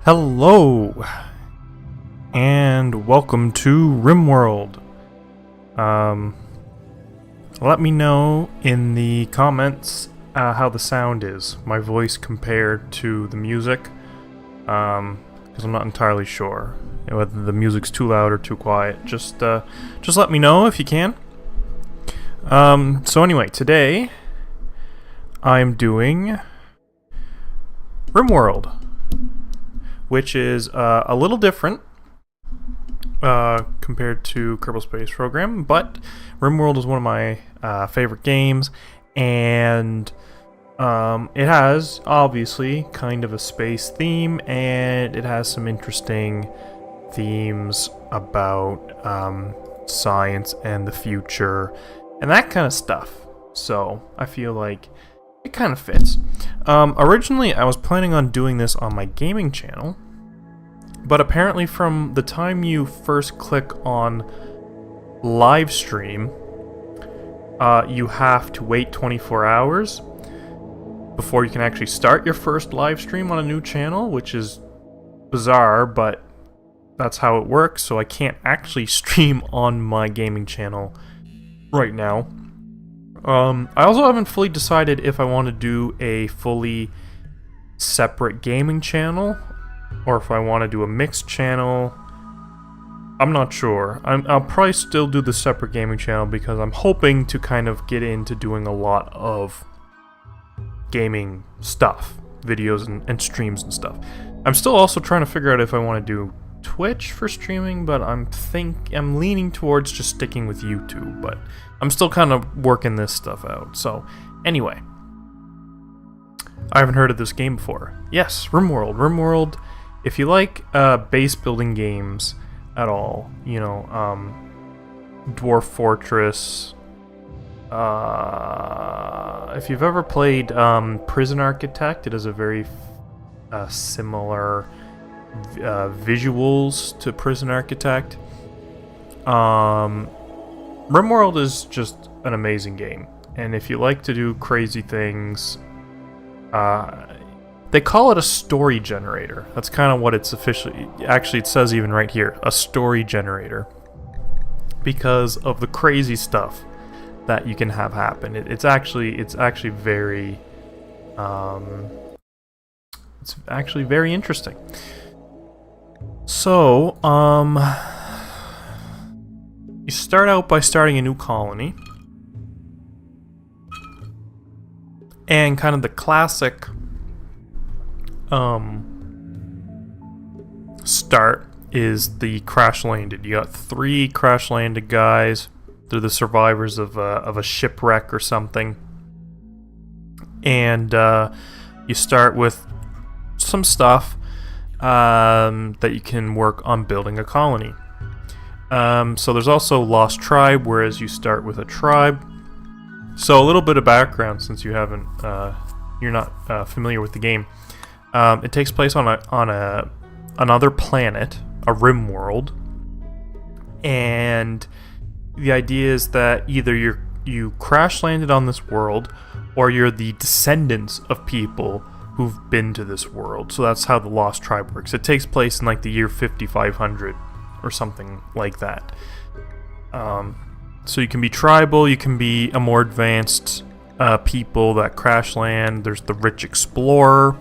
Hello, and welcome to RimWorld. Let me know in the comments how the sound is, my voice compared to the music, because I'm not entirely sure whether the music's too loud or too quiet. Just let me know if you can. So anyway, today I'm doing RimWorld, which is a little different compared to Kerbal Space Program, but RimWorld is one of my favorite games, and it has, obviously, kind of a space theme, and it has some interesting themes about science and the future, and that kind of stuff. So, I feel like it kind of fits. Originally, I was planning on doing this on my gaming channel, but apparently from the time you first click on live stream, you have to wait 24 hours before you can actually start your first live stream on a new channel, which is bizarre, but that's how it works, so I can't actually stream on my gaming channel right now. I also haven't fully decided if I want to do a fully separate gaming channel or if I want to do a mixed channel. I'm not sure. I'll probably still do the separate gaming channel because I'm hoping to kind of get into doing a lot of gaming stuff, videos and streams and stuff. I'm still also trying to figure out if I want to do Twitch for streaming, but I'm leaning towards just sticking with YouTube, but I'm still kind of working this stuff out. So, anyway, I haven't heard of this game before. Yes, RimWorld. RimWorld, if you like base building games at all, you know, Dwarf Fortress, if you've ever played Prison Architect, it has a very similar visuals to Prison Architect. RimWorld is just an amazing game, and if you like to do crazy things, they call it a story generator. That's kind of what it's officially. Actually, it says even right here, a story generator, because of the crazy stuff that you can have happen. It's actually very, it's actually very interesting. So, you start out by starting a new colony, and kind of the classic start is the crash landed. You got 3 crash landed guys. They're the survivors of a shipwreck or something, and you start with some stuff that you can work on building a colony. So there's also Lost Tribe, whereas you start with a tribe. So a little bit of background, since you haven't, you're not familiar with the game. It takes place on another planet, a RimWorld, and the idea is that either you crash landed on this world, or you're the descendants of people who've been to this world. So that's how the Lost Tribe works. It takes place in like the year 5500 or something like that. So you can be tribal, you can be a more advanced people that crash land. There's the rich explorer.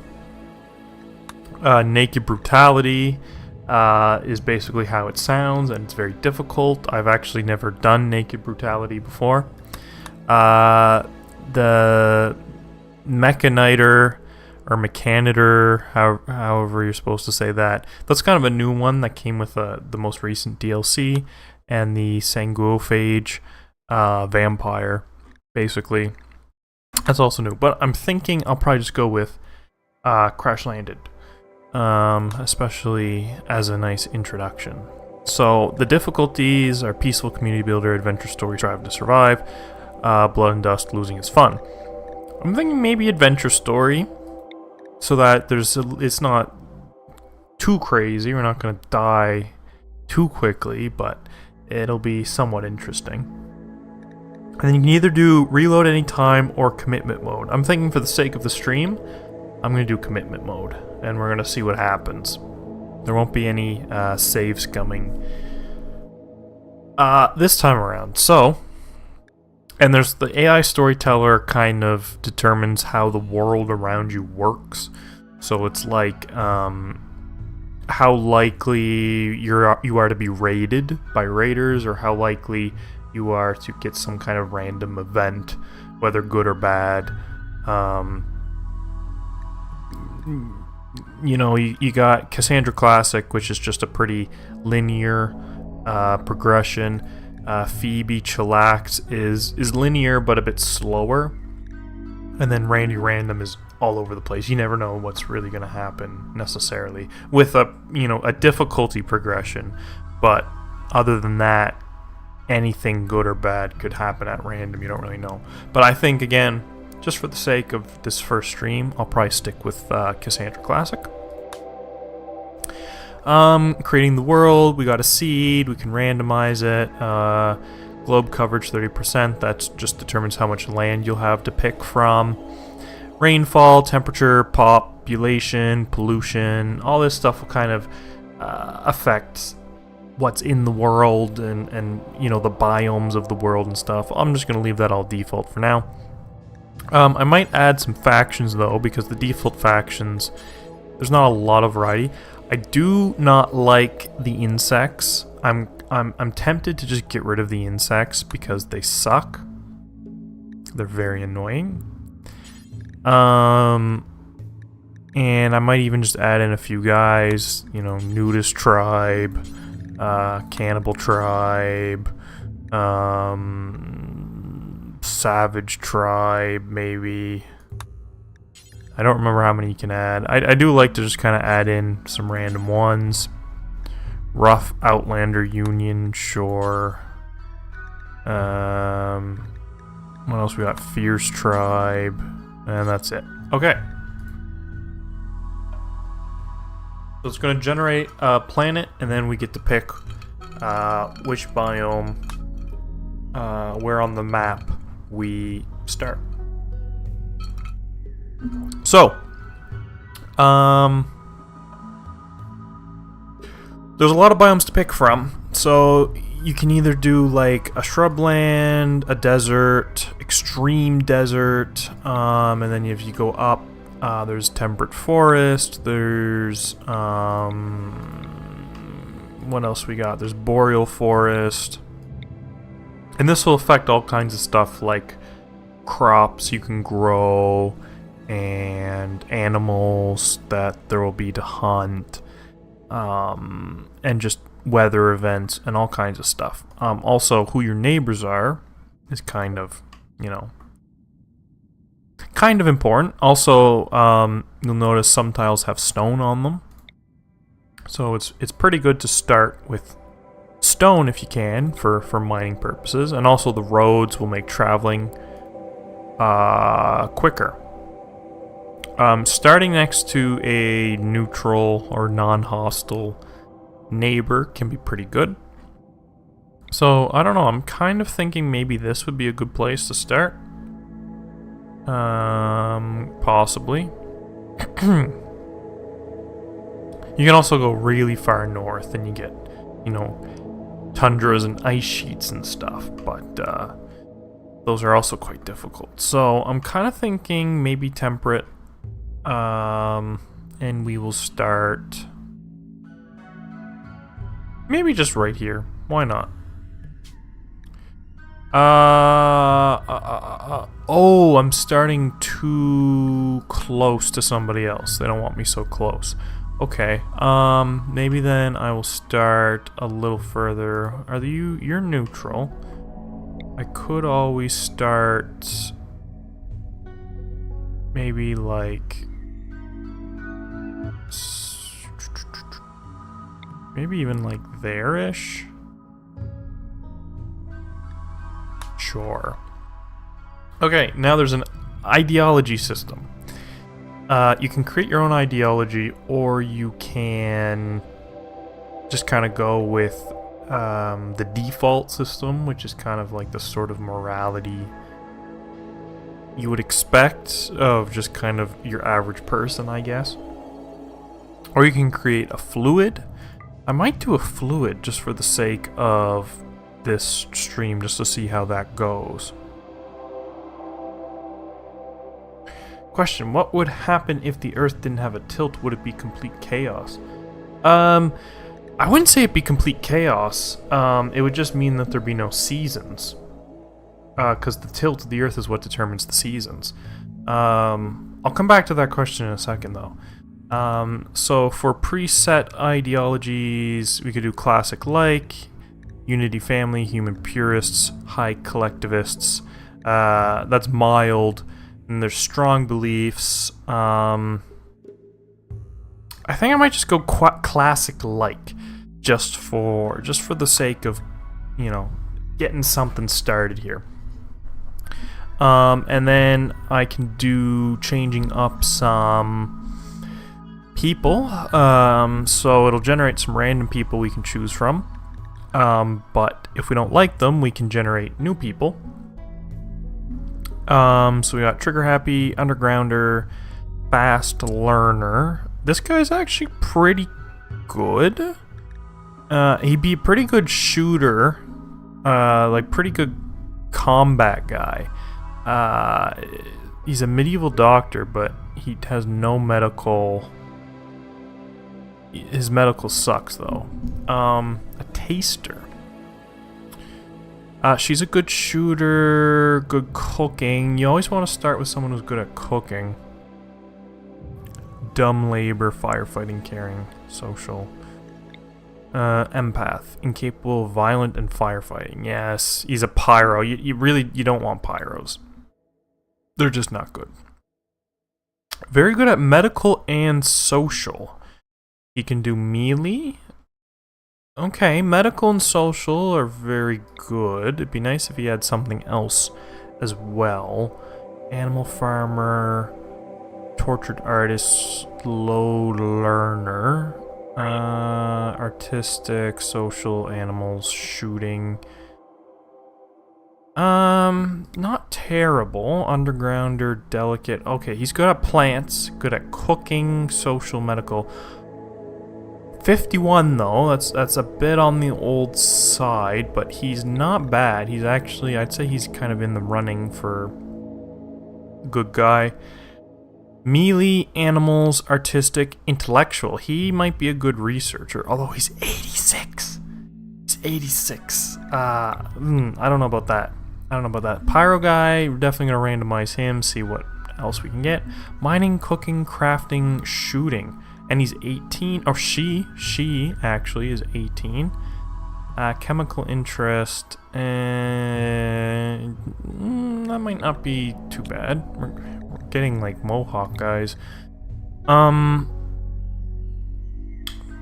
Naked brutality is basically how it sounds, and it's very difficult. I've actually never done naked brutality before. The mechaniter or mechanitor, however you're supposed to say that. That's kind of a new one that came with the most recent DLC, and the sanguophage vampire, basically. That's also new, but I'm thinking I'll probably just go with crash landed, especially as a nice introduction. So the difficulties are peaceful community builder, adventure story, strive to survive, blood and dust, losing is fun. I'm thinking maybe adventure story, so that it's not too crazy. We're not going to die too quickly, but it'll be somewhat interesting. And then you can either do reload anytime or commitment mode. I'm thinking for the sake of the stream, I'm going to do commitment mode, and we're going to see what happens. There won't be any save scumming this time around. So, and there's the AI storyteller kind of determines how the world around you works. So it's like how likely you are to be raided by raiders, or how likely you are to get some kind of random event, whether good or bad. You know, you got Cassandra Classic, which is just a pretty linear progression. Phoebe Chillax is linear but a bit slower, and then Randy Random is all over the place. You never know what's really going to happen necessarily with a difficulty progression, but other than that, anything good or bad could happen at random. You don't really know. But I think, again, just for the sake of this first stream, I'll probably stick with Cassandra Classic. Creating the world, we got a seed, we can randomize it. Globe coverage 30%, that just determines how much land you'll have to pick from. Rainfall, temperature, population, pollution, all this stuff will kind of affect what's in the world and you know, the biomes of the world and stuff. I'm just going to leave that all default for now. I might add some factions though, because the default factions, there's not a lot of variety. I do not like the insects. I'm tempted to just get rid of the insects because they suck. They're very annoying. And I might even just add in a few guys, you know, nudist tribe, cannibal tribe, savage tribe, maybe. I don't remember how many you can add. I do like to just kind of add in some random ones. Rough Outlander Union, sure. What else we got? Fierce Tribe. And that's it. Okay. So it's going to generate a planet, and then we get to pick which biome, where on the map we start. So, there's a lot of biomes to pick from. So you can either do like a shrubland, a desert, extreme desert, and then if you go up, there's temperate forest, there's what else we got? There's boreal forest. And this will affect all kinds of stuff like crops you can grow and animals that there will be to hunt, and just weather events and all kinds of stuff. Also, who your neighbors are is kind of, you know, kind of important. Also, you'll notice some tiles have stone on them, so it's pretty good to start with stone if you can for mining purposes, and also the roads will make traveling quicker. Starting next to a neutral or non-hostile neighbor can be pretty good. So, I don't know, I'm kind of thinking maybe this would be a good place to start. Possibly. You can also go really far north and you get, you know, tundras and ice sheets and stuff, but those are also quite difficult. So, I'm kind of thinking maybe temperate. And we will start maybe just right here. Why not? Oh, I'm starting too close to somebody else. They don't want me so close. Okay. Maybe then I will start a little further. You're neutral. I could always start maybe like maybe even like there-ish. Sure. Okay, now there's an ideology system. You can create your own ideology, or you can just kind of go with the default system, which is kind of like the sort of morality you would expect of just kind of your average person, I guess. Or you can create a fluid. I might do a fluid just for the sake of this stream, just to see how that goes. Question, what would happen if the Earth didn't have a tilt? Would it be complete chaos? I wouldn't say it'd be complete chaos. It would just mean that there'd be no seasons. Because the tilt of the Earth is what determines the seasons. I'll come back to that question in a second, though. So for preset ideologies, we could do classic like, unity family, human purists, high collectivists. That's mild. And there's strong beliefs. I think I might just go classic like, just for the sake of, you know, getting something started here. And then I can do changing up some people. So it'll generate some random people we can choose from. But if we don't like them, we can generate new people. So we got Trigger Happy, Undergrounder, Fast Learner. This guy's actually pretty good. He'd be a pretty good shooter. Like pretty good combat guy. He's a medieval doctor, but he has no medical. His medical sucks though. A taster. She's a good shooter, good cooking. You always want to start with someone who's good at cooking. Dumb labor, firefighting, caring, social. Empath, incapable, violent, and firefighting. Yes, he's a pyro. You don't want pyros. They're just not good. Very good at medical and social. He can do melee. Okay, medical and social are very good. It'd be nice if he had something else as well. Animal farmer, tortured artist, slow learner, artistic, social, animals, shooting. Not terrible. Undergrounder, delicate. Okay, he's good at plants, good at cooking, social, medical. 51 though, that's a bit on the old side, but he's not bad. He's actually, I'd say he's kind of in the running for good guy. Melee, animals, artistic, intellectual. He might be a good researcher, although he's 86. He's 86. I don't know about that. Pyro guy, we're definitely going to randomize him, see what else we can get. Mining, cooking, crafting, shooting. And he's 18, or she actually is 18. Chemical interest, and that might not be too bad. We're getting like Mohawk guys.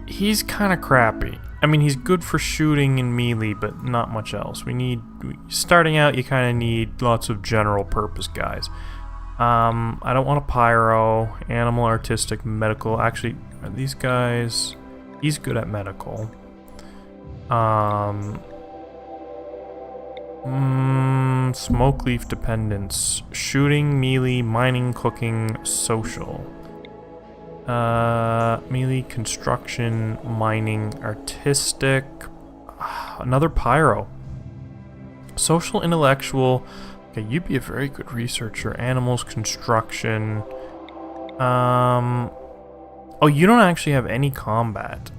He's kind of crappy. I mean, he's good for shooting and melee, but not much else. Starting out, you kind of need lots of general purpose guys. I don't want a pyro, animal, artistic, medical. Actually, are these guys? He's good at medical. Smoke leaf dependence, shooting, melee, mining, cooking, social. Melee, construction, mining, artistic. Another pyro. Social, intellectual. Okay, you'd be a very good researcher. Animals, construction. Oh, you don't actually have any combat.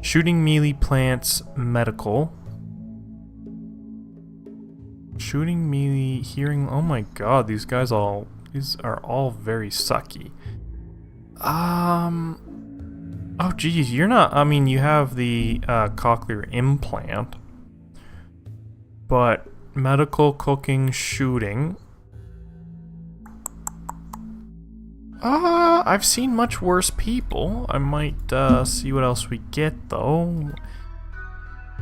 Shooting, melee, plants, medical. Shooting, melee, hearing. Oh my god, these are all very sucky. Oh geez, you're not, I mean, you have the cochlear implant, but medical, cooking, shooting. I've seen much worse people. I might see what else we get though.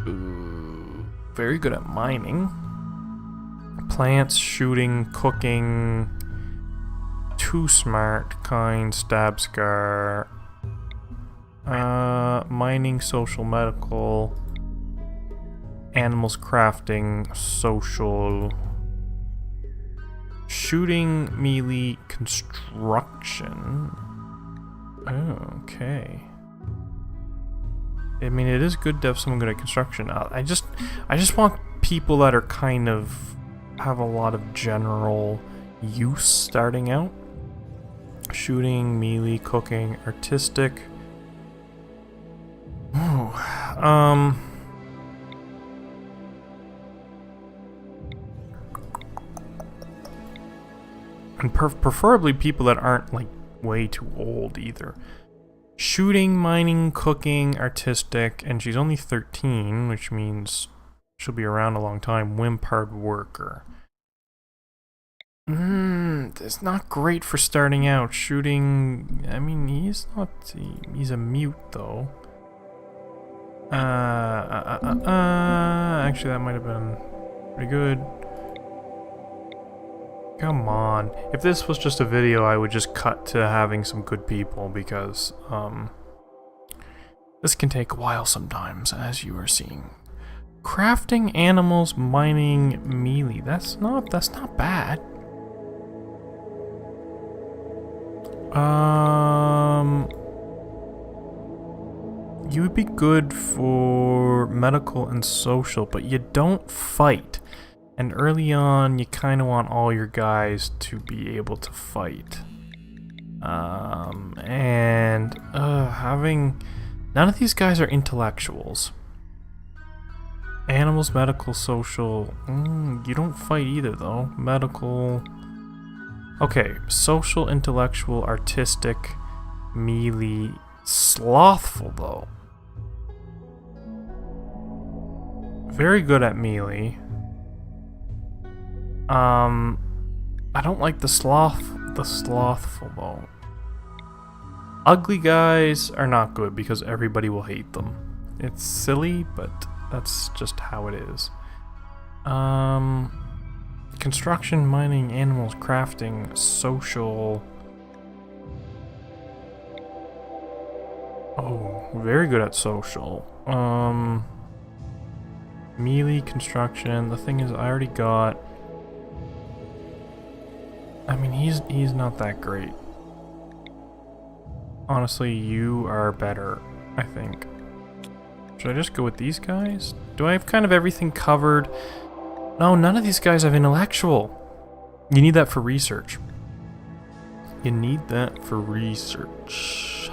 Ooh, very good at mining. Plants, shooting, cooking. Too smart, kind, stab scar. Mining, social, medical. animals crafting, social, shooting, melee, construction. Oh, okay. I mean, it is good to have someone good at construction. I just want people that are kind of have a lot of general use starting out. Shooting, melee, cooking, artistic. Oh, and preferably people that aren't like way too old either. Shooting, mining, cooking, artistic, and she's only 13, which means she'll be around a long time. Wimp, hard worker. It's not great for starting out. Shooting, I mean, he's a mute though. Actually that might have been pretty good. Come on. If this was just a video, I would just cut to having some good people because, this can take a while sometimes, as you are seeing. Crafting, animals, mining, melee. That's not bad. You would be good for medical and social, but you don't fight. And early on, you kind of want all your guys to be able to fight. Having... None of these guys are intellectuals. Animals, medical, social... you don't fight either, though. Medical... Okay, social, intellectual, artistic, melee, slothful, though. Very good at melee. I don't like the slothful though. Ugly guys are not good because everybody will hate them. It's silly, but that's just how it is. Construction, mining, animals, crafting, social. Oh, very good at social. Melee, construction. The thing is, I already got... I mean, he's not that great. Honestly, you are better, I think. Should I just go with these guys? Do I have kind of everything covered? No, none of these guys have intellectual. You need that for research. You need that for research.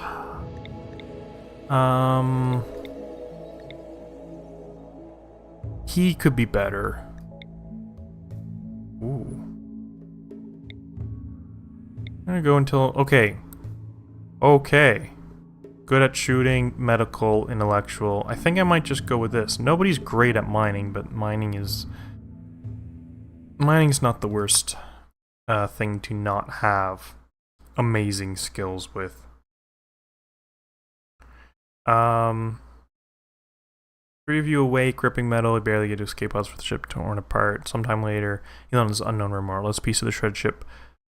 He could be better. Ooh. I'm gonna go until... Okay. Okay. Good at shooting, medical, intellectual. I think I might just go with this. Nobody's great at mining, but mining's not the worst thing to not have amazing skills with. Three of you awake, gripping metal, you barely get to escape pods for the ship torn apart. Sometime later, you land on this unknown RimWorld. Let's piece of the shredded ship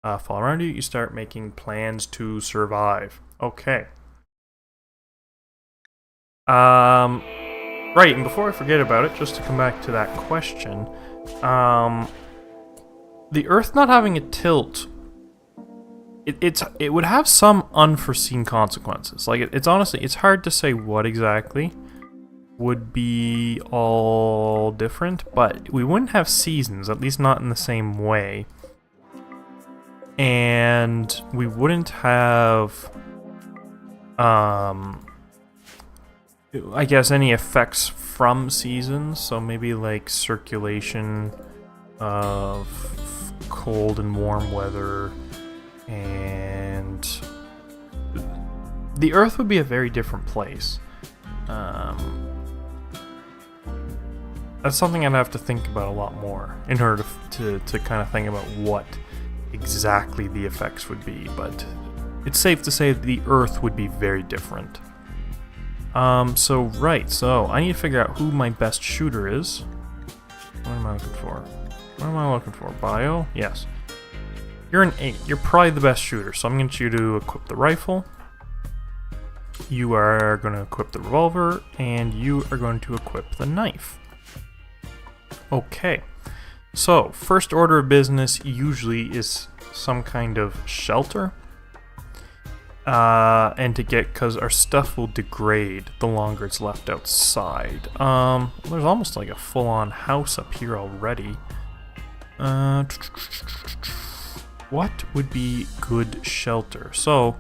fall around you. You start making plans to survive. Okay. Right, and before I forget about it, just to come back to that question, the Earth not having a tilt, it would have some unforeseen consequences. Like, it's honestly, it's hard to say what exactly would be all different, but we wouldn't have seasons, at least not in the same way. And we wouldn't have, I guess, any effects from seasons, so maybe like circulation of cold and warm weather, and the Earth would be a very different place. That's something I'd have to think about a lot more in order to kind of think about what exactly the effects would be, but it's safe to say that the Earth would be very different. So I need to figure out who my best shooter is. What am I looking for? What am I looking for? Bio? Yes. You're an 8. You're probably the best shooter, so I'm going to get you to equip the rifle. You are going to equip the revolver, and you are going to equip the knife. Okay, so first order of business usually is some kind of shelter. And to get, because our stuff will degrade the longer it's left outside. There's almost like a full-on house up here already. What would be good shelter? So,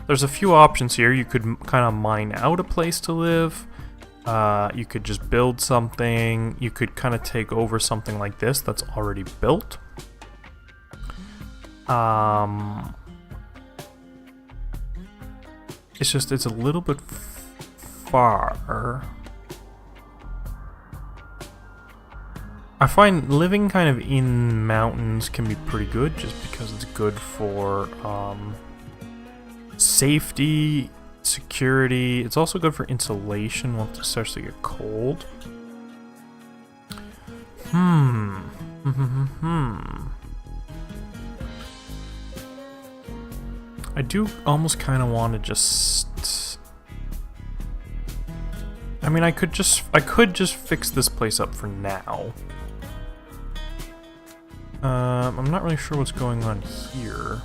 there's a few options here. You could kind of mine out a place to live. You could just build something. You could kind of take over something like this that's already built. It's just, it's a little bit far. I find living kind of in mountains can be pretty good just because it's good for safety, security. It's also good for insulation once it starts to get cold. I do almost kind of want to just... I mean, I could just fix this place up for now. I'm not really sure what's going on here.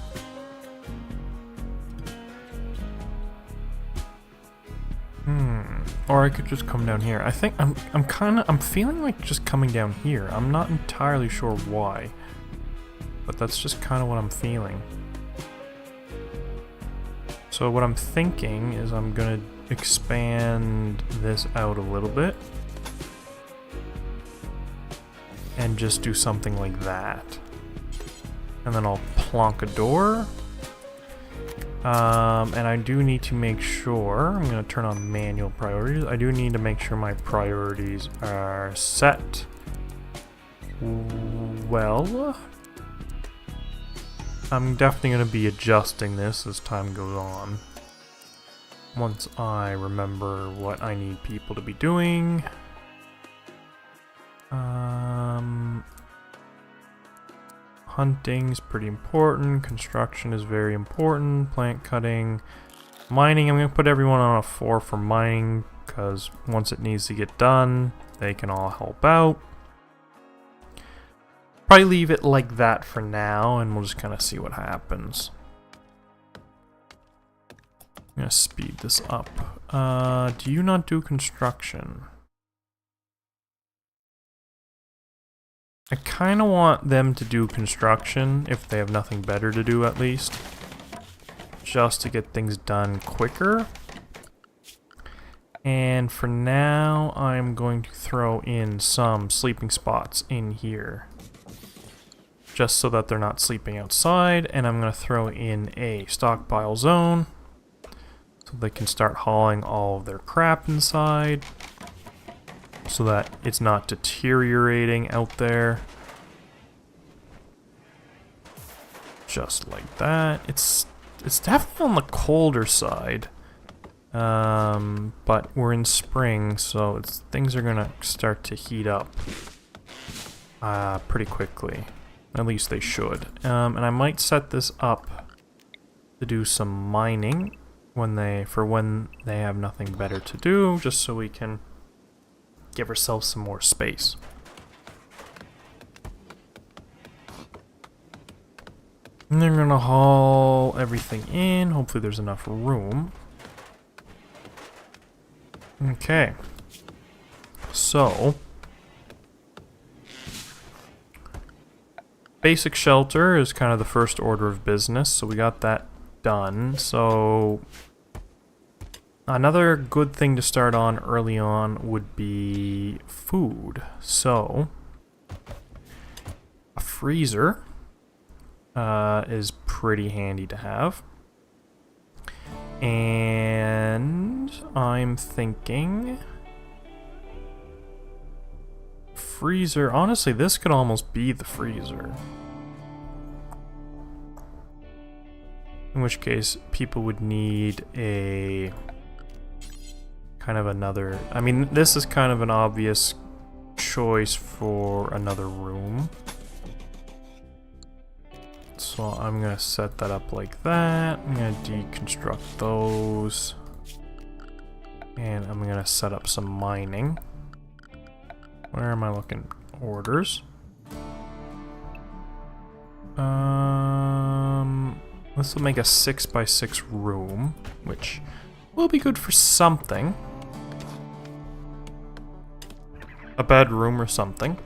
Or I could just come down here. I think I'm feeling like just coming down here. I'm not entirely sure why, but that's just kind of what I'm feeling. So what I'm thinking is I'm gonna expand this out a little bit and just do something like that. And then I'll plonk a door. And I do need to make sure, I'm gonna turn on manual priorities. I do need to make sure my priorities are set. Well, I'm definitely going to be adjusting this as time goes on. Once I remember what I need people to be doing. Hunting's pretty important. Construction is very important. Plant cutting. Mining, I'm going to put everyone on a 4 for mining, because once it needs to get done, they can all help out. Probably leave it like that for now, and we'll just kind of see what happens. I'm going to speed this up. Do you not do construction? I kind of want them to do construction, if they have nothing better to do at least. Just to get things done quicker. And for now, I'm going to throw in some sleeping spots in here. Just so that they're not sleeping outside, and I'm going to throw in a stockpile zone so they can start hauling all of their crap inside so that it's not deteriorating out there. Just like that. It's definitely on the colder side, but we're in spring, so things are going to start to heat up pretty quickly. At least they should. And I might set this up to do some mining when they have nothing better to do, just so we can give ourselves some more space. And they're gonna haul everything in. Hopefully there's enough room. Okay. So basic shelter is kind of the first order of business, so we got that done. So another good thing to start on early on would be food. So a freezer is pretty handy to have. And I'm thinking freezer, honestly, this could almost be the freezer. In which case, people would need a kind of another... I mean, this is kind of an obvious choice for another room. So I'm going to set that up like that. I'm going to deconstruct those. And I'm going to set up some mining. Where am I looking? Orders. This will make a 6x6 room, which will be good for something. A bedroom or something.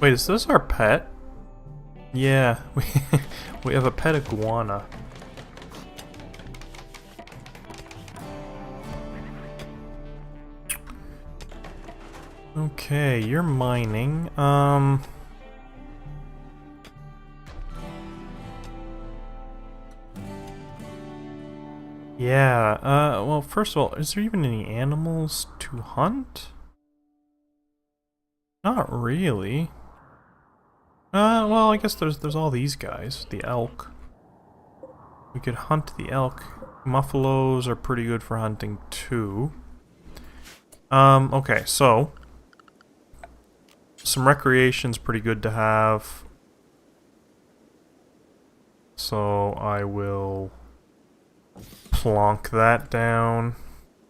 Wait, is this our pet? Yeah, we have a pet iguana. Okay, you're mining. Yeah, well, first of all, is there even any animals to hunt? Not really. Well, I guess there's all these guys. The elk. We could hunt the elk. Muffalos are pretty good for hunting, too. Okay, so some recreation's pretty good to have. So I will plonk that down.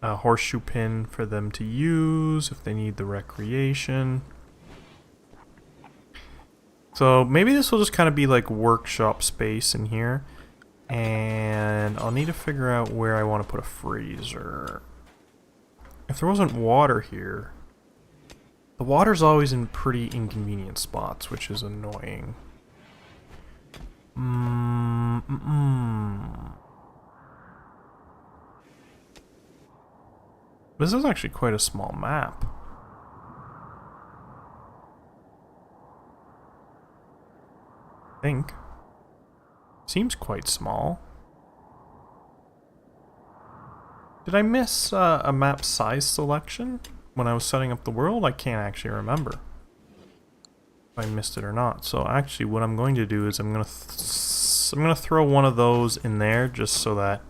A horseshoe pin for them to use if they need the recreation. So maybe this will just kind of be like workshop space in here. And I'll need to figure out where I want to put a freezer. If there wasn't water here... The water's always in pretty inconvenient spots, which is annoying. This is actually quite a small map. I think. Seems quite small. Did I miss a map size selection when I was setting up the world? I can't actually remember if I missed it or not. So actually what I'm going to do is I'm gonna throw one of those in there just so that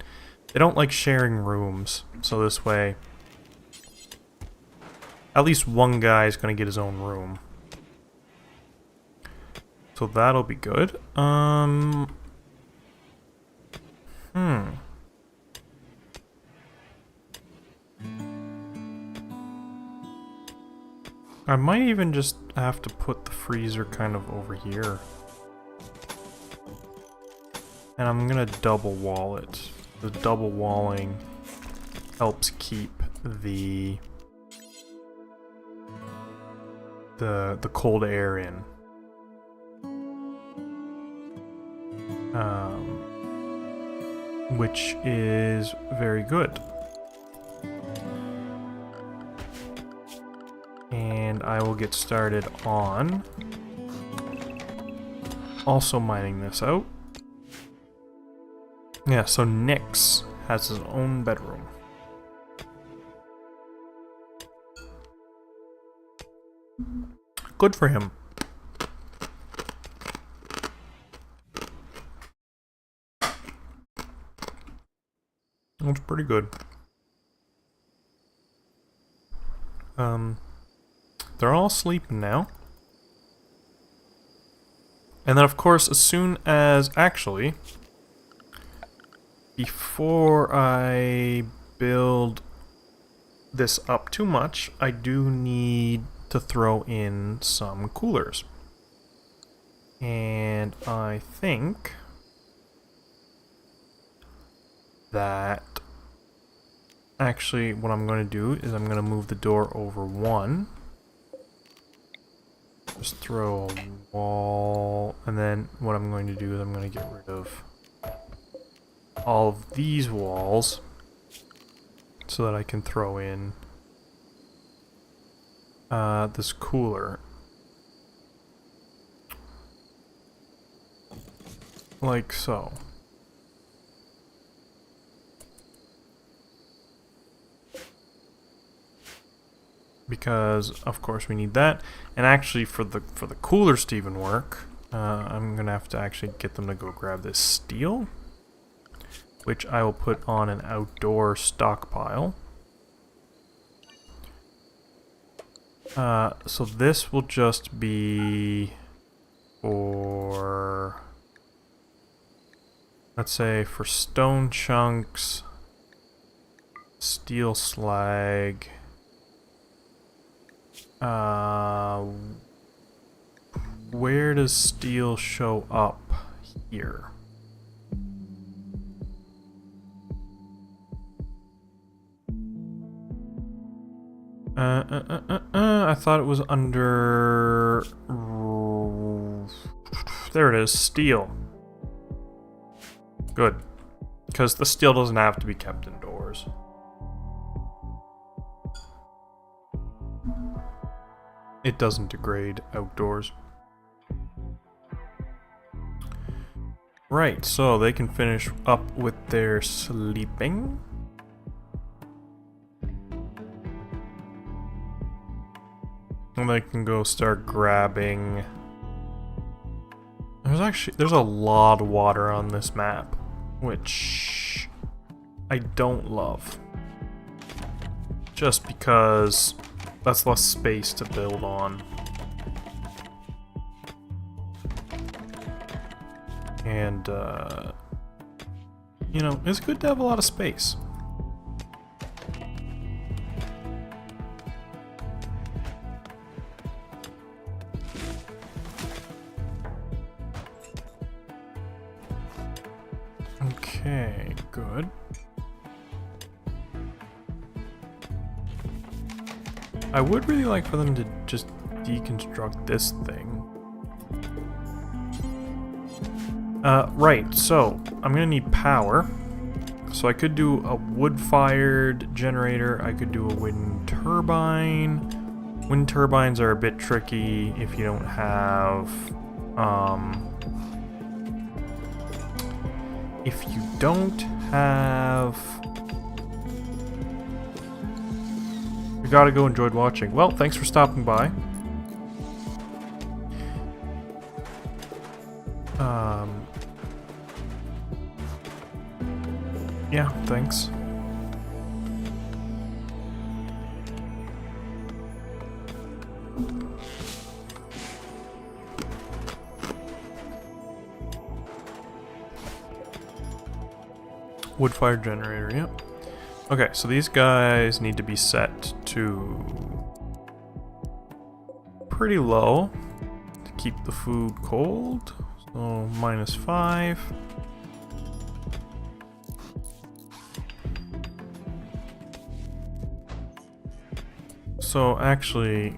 they don't like sharing rooms. So this way at least one guy is gonna get his own room. So that'll be good. I might even just have to put the freezer kind of over here. And I'm gonna double wall it. The double walling helps keep the cold air in. Which is very good. And I will get started on also mining this out. Yeah, so Nyx has his own bedroom. Good for him. That's pretty good. They're all sleeping now. And then of course, as soon as, actually, before I build this up too much, I do need to throw in some coolers. And I think that actually what I'm going to do is I'm going to move the door over one. Just throw a wall, and then what I'm going to do is I'm going to get rid of all of these walls so that I can throw in this cooler. Like so. Because of course we need that, and actually for the coolers to even work, I'm gonna have to actually get them to go grab this steel, which I will put on an outdoor stockpile. So this will just be for, let's say, for stone chunks Steel slag. Where does steel show up here? I thought it was under... There it is, steel. Good. Because the steel doesn't have to be kept indoors. It doesn't degrade outdoors. Right, so they can finish up with their sleeping. And they can go start grabbing... There's a lot of water on this map, which I don't love. Just because that's less space to build on. And, you know, it's good to have a lot of space. Okay, good. I would really like for them to just deconstruct this thing. Right, so I'm gonna need power. So I could do a wood-fired generator, I could do a wind turbine. Wind turbines are a bit tricky if you don't have, you gotta go, enjoyed watching. Well, thanks for stopping by. Yeah, thanks. Wood-fired generator, yep. Okay, so these guys need to be set to pretty low to keep the food cold. So -5. So actually,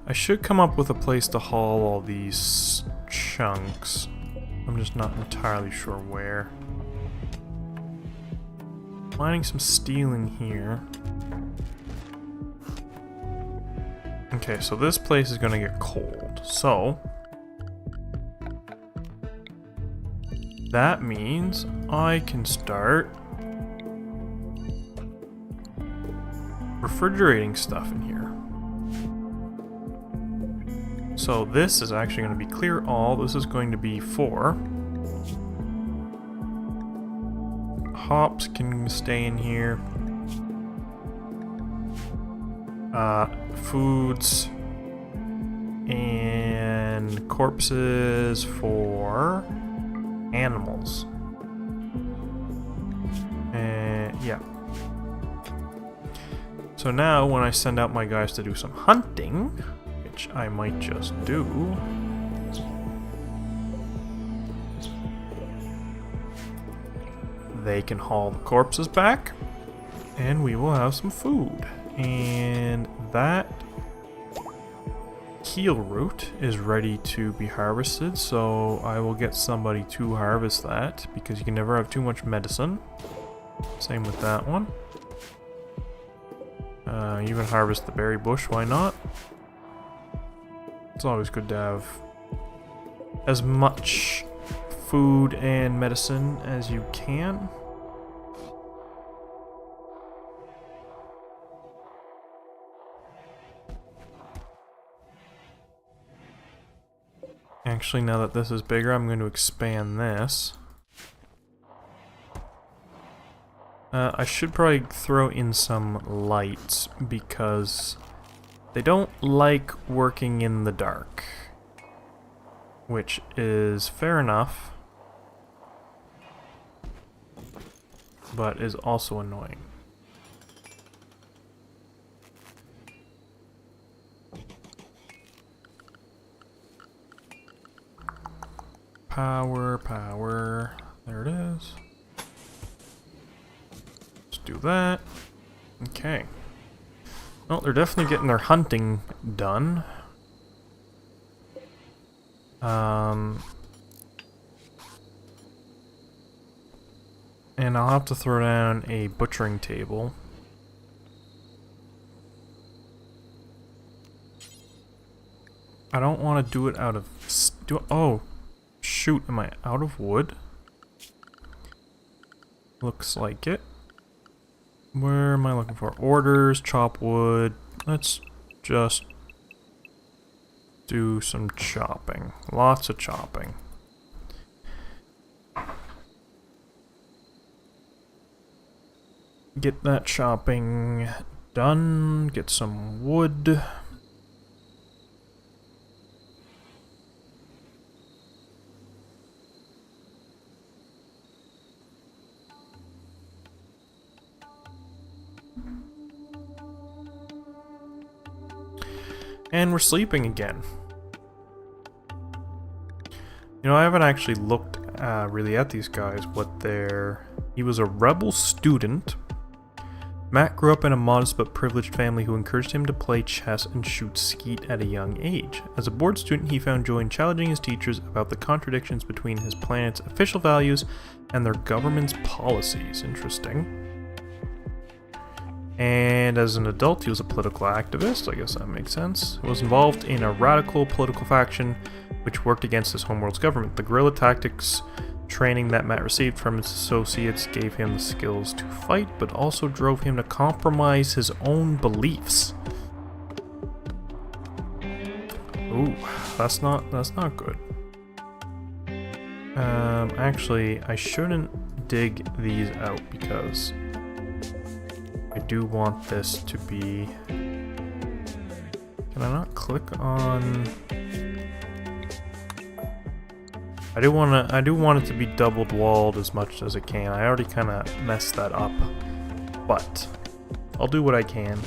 I should come up with a place to haul all these chunks. I'm just not entirely sure where. Mining some steel in here. Okay, so this place is gonna get cold. So that means I can start refrigerating stuff in here. So this is actually going to be clear all. This is going to be for hops can stay in here. Foods and corpses for animals. Yeah. So now when I send out my guys to do some hunting, which I might just do, they can haul the corpses back, and we will have some food. And that keel root is ready to be harvested, so I will get somebody to harvest that, because you can never have too much medicine. Same with that one. You can harvest the berry bush, why not? It's always good to have as much food and medicine as you can. Actually, now that this is bigger, I'm going to expand this. I should probably throw in some lights because They don't like working in the dark, which is fair enough, but is also annoying. Power, power. There it is. Let's do that. Okay. Well, they're definitely getting their hunting done. And I'll have to throw down a butchering table. I don't want to do it out of... Oh, shoot, am I out of wood? Looks like it. Where am I looking for? Orders, chop wood. Let's just do some chopping. Lots of chopping. Get that chopping done. Get some wood. And we're sleeping again. You know, I haven't actually looked really at these guys, what they're... He was a rebel student. Matt grew up in a modest but privileged family who encouraged him to play chess and shoot skeet at a young age. As a board student, he found joy in challenging his teachers about the contradictions between his planet's official values and their government's policies. Interesting. And as an adult, he was a political activist. I guess that makes sense. He was involved in a radical political faction which worked against his homeworld's government. The guerrilla tactics training that Matt received from his associates gave him the skills to fight, but also drove him to compromise his own beliefs. Ooh, that's not good. Actually, I shouldn't dig these out because I do want this to be... Can I not click on... I do want it to be doubled walled as much as it can. I already kind of messed that up, but I'll do what I can.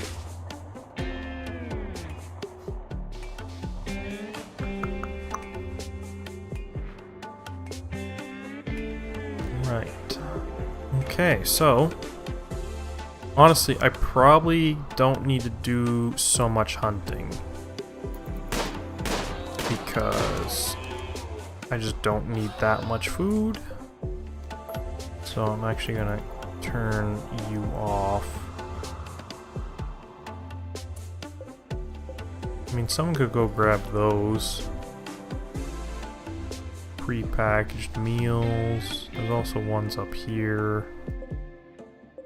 Right. Okay, so honestly, I probably don't need to do so much hunting because I just don't need that much food. So I'm actually gonna turn you off. I mean, someone could go grab those. Pre-packaged meals. There's also ones up here.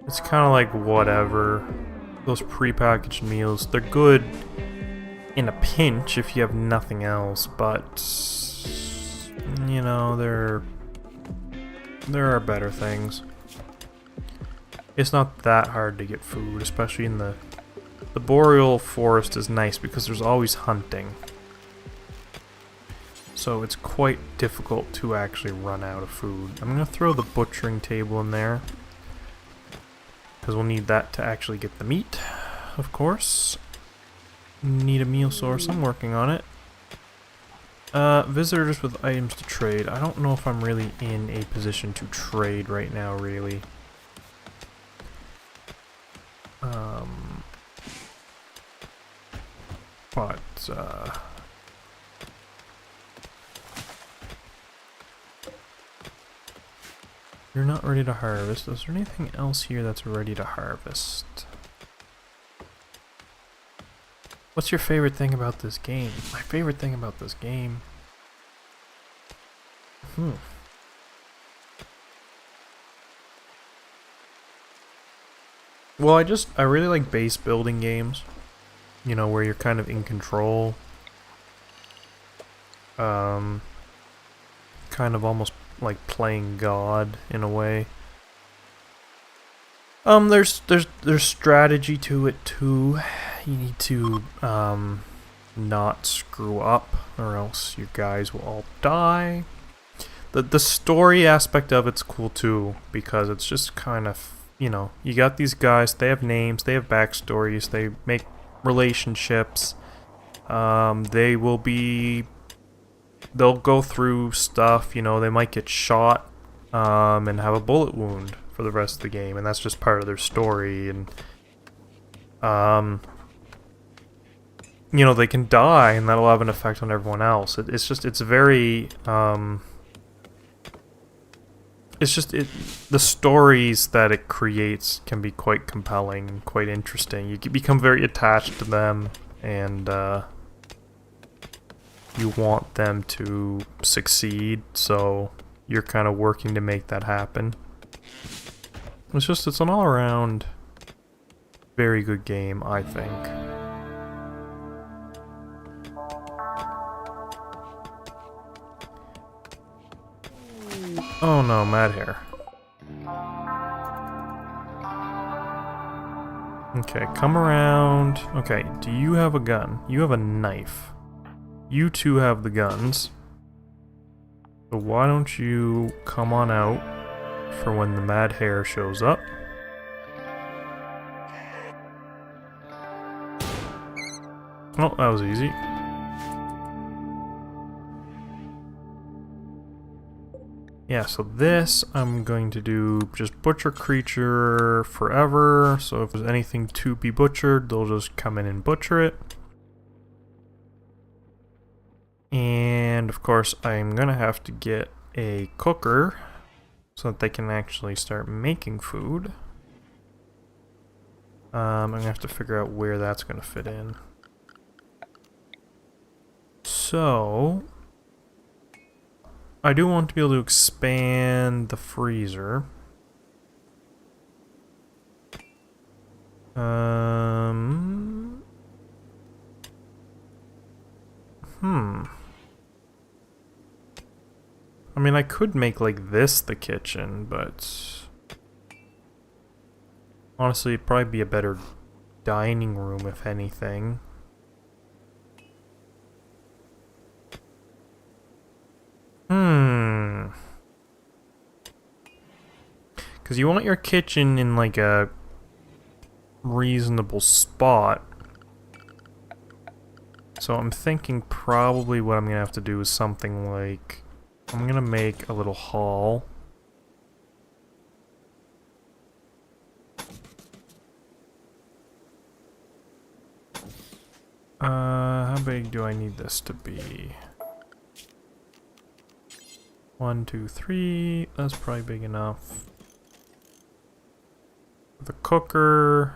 It's kind of like whatever. Those pre-packaged meals, they're good in a pinch if you have nothing else, but you know, there are better things. It's not that hard to get food, especially in the boreal forest is nice because there's always hunting. So it's quite difficult to actually run out of food. I'm gonna throw the butchering table in there because we'll need that to actually get the meat, of course. Need a meal source, I'm working on it. Visitors with items to trade. I don't know if I'm really in a position to trade right now, really. But, you're not ready to harvest. Is there anything else here that's ready to harvest? What's your favorite thing about this game? My favorite thing about this game... Well, I really like base building games. You know, where you're kind of in control. Kind of almost like playing God in a way. There's strategy to it too. You need to not screw up, or else you guys will all die. The story aspect of it's cool too, because it's just kind of, you know, you got these guys, they have names, they have backstories, they make relationships. They'll go through stuff, you know, they might get shot and have a bullet wound for the rest of the game, and that's just part of their story. And you know, they can die and that'll have an effect on everyone else. It's very the stories that it creates can be quite compelling, quite interesting. You can become very attached to them, and you want them to succeed, so you're kind of working to make that happen. It's an all-around very good game, I think. Oh no, Mad Hair. Okay, come around. Okay, do you have a gun? You have a knife. You two have the guns. So why don't you come on out for when the Mad Hair shows up? Oh, that was easy. Yeah, so this I'm going to do just butcher creature forever. So if there's anything to be butchered, they'll just come in and butcher it. And of course, I'm gonna have to get a cooker so that they can actually start making food. I'm gonna have to figure out where that's gonna fit in. So I do want to be able to expand the freezer. I mean, I could make like this the kitchen, but honestly, it'd probably be a better dining room if anything. Because you want your kitchen in like a reasonable spot. So I'm thinking probably what I'm going to have to do is something like, I'm going to make a little hall. How big do I need this to be? 1, 2, 3. That's probably big enough. The cooker.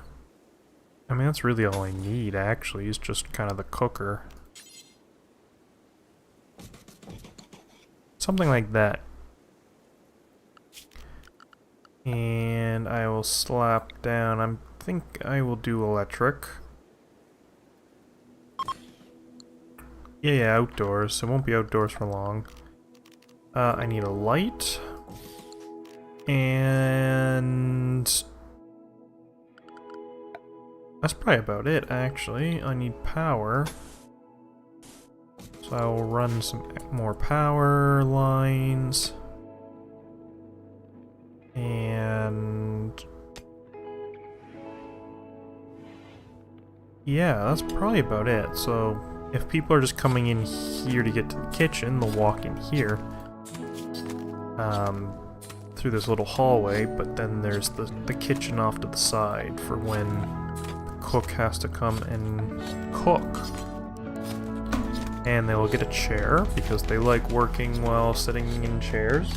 I mean, that's really all I need, actually, is just kind of the cooker. Something like that. And I will slap down, I think I will do electric. Yeah, outdoors. It won't be outdoors for long. I need a light. And that's probably about it, actually. I need power. So I will run some more power lines. And yeah, that's probably about it. So if people are just coming in here to get to the kitchen, they'll walk in here. Through this little hallway, but then there's the kitchen off to the side for when the cook has to come and cook. And they will get a chair because they like working while sitting in chairs.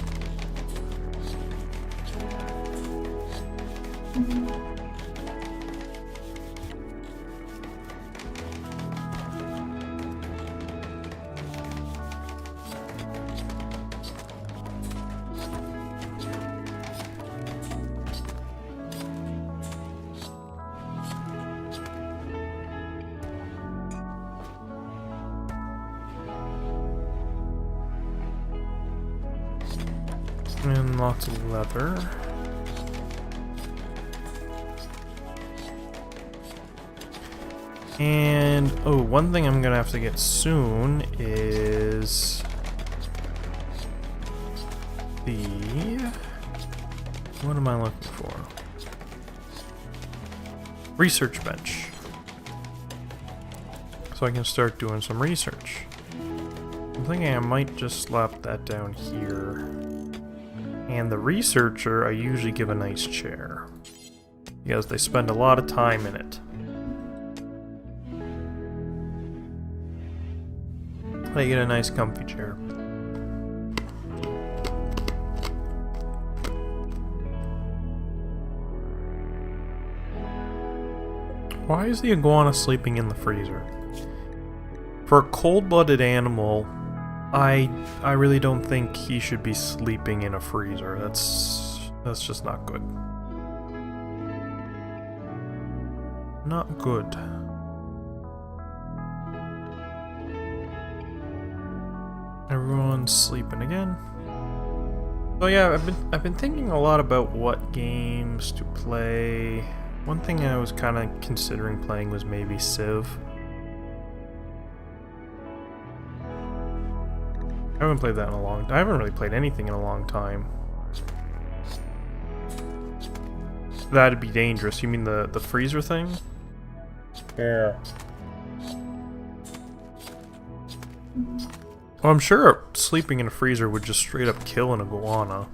And lots of leather. And, oh, one thing I'm gonna have to get soon is the... What am I looking for? Research bench. So I can start doing some research. I'm thinking I might just slap that down here. And the researcher, I usually give a nice chair, because they spend a lot of time in it. They get a nice comfy chair. Why is the iguana sleeping in the freezer? For a cold-blooded animal, I really don't think he should be sleeping in a freezer. That's just not good. Not good. Everyone's sleeping again. So yeah, I've been thinking a lot about what games to play. One thing I was kind of considering playing was maybe Civ. I haven't played that in a long time. I haven't really played anything in a long time. That'd be dangerous. You mean the freezer thing? Yeah. Well, I'm sure sleeping in a freezer would just straight up kill an iguana.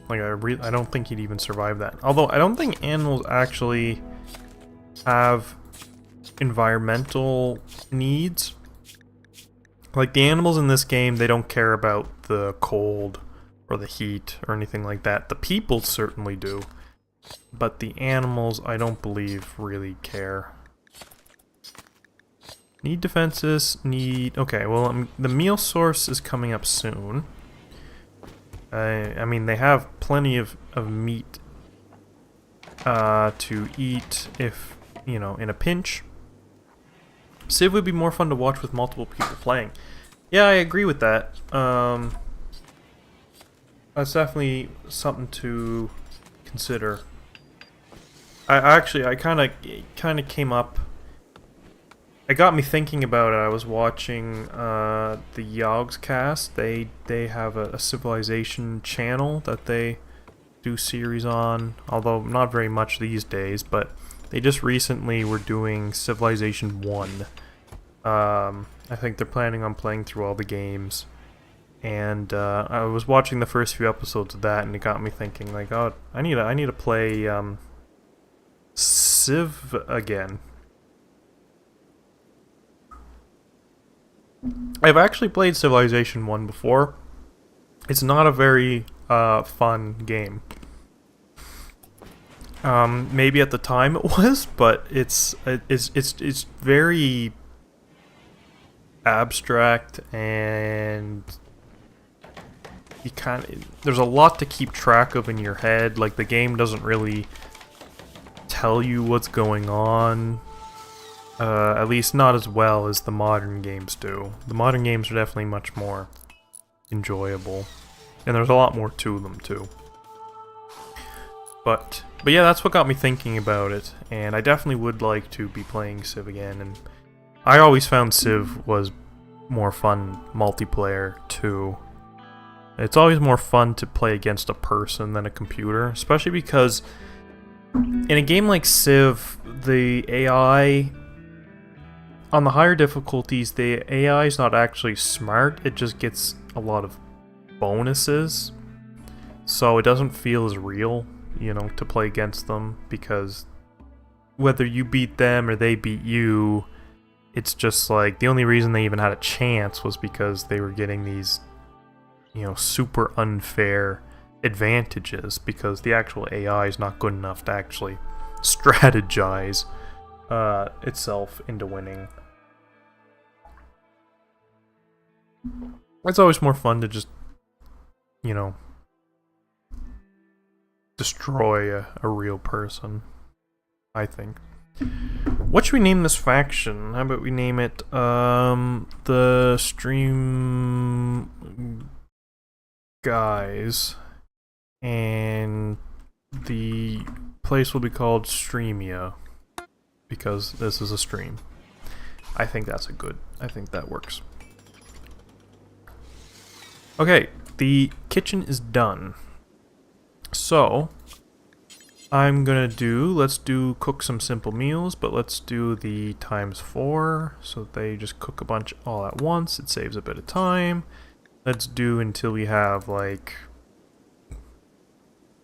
Like, I don't think he'd even survive that. Although, I don't think animals actually have environmental needs. Like, the animals in this game, they don't care about the cold or the heat or anything like that. The people certainly do. But the animals, I don't believe, really care. Need defenses, okay, well, the meal source is coming up soon. I mean, they have plenty of meat to eat if, you know, in a pinch. Civ would be more fun to watch with multiple people playing. Yeah, I agree with that. That's definitely something to consider. I kind of came up. It got me thinking about it. I was watching the Yogscast. They have a Civilization channel that they do series on, although not very much these days, but they just recently were doing Civilization 1. I think they're planning on playing through all the games. And I was watching the first few episodes of that, and it got me thinking, like, oh, I need to play Civ again. I've actually played Civilization 1 before. It's not a very fun game. Maybe at the time it was, but it's very abstract, and you there's a lot to keep track of in your head. Like, the game doesn't really tell you what's going on. At least not as well as the modern games do. The modern games are definitely much more enjoyable. And there's a lot more to them, too. But yeah, that's what got me thinking about it. And I definitely would like to be playing Civ again. And I always found Civ was more fun multiplayer, too. It's always more fun to play against a person than a computer. Especially because in a game like Civ, the AI... On the higher difficulties, the AI is not actually smart, it just gets a lot of bonuses. So it doesn't feel as real, you know, to play against them, because whether you beat them or they beat you, it's just like, the only reason they even had a chance was because they were getting these, you know, super unfair advantages, because the actual AI is not good enough to actually strategize itself into winning. It's always more fun to just, you know, destroy a real person, I think. What should we name this faction? How about we name it, the Stream Guys, and the place will be called Streamia. because this is a stream. I think that's I think that works. Okay, the kitchen is done. So, let's cook some simple meals, but let's do the ×4, so they just cook a bunch all at once. It saves a bit of time. Let's do until we have like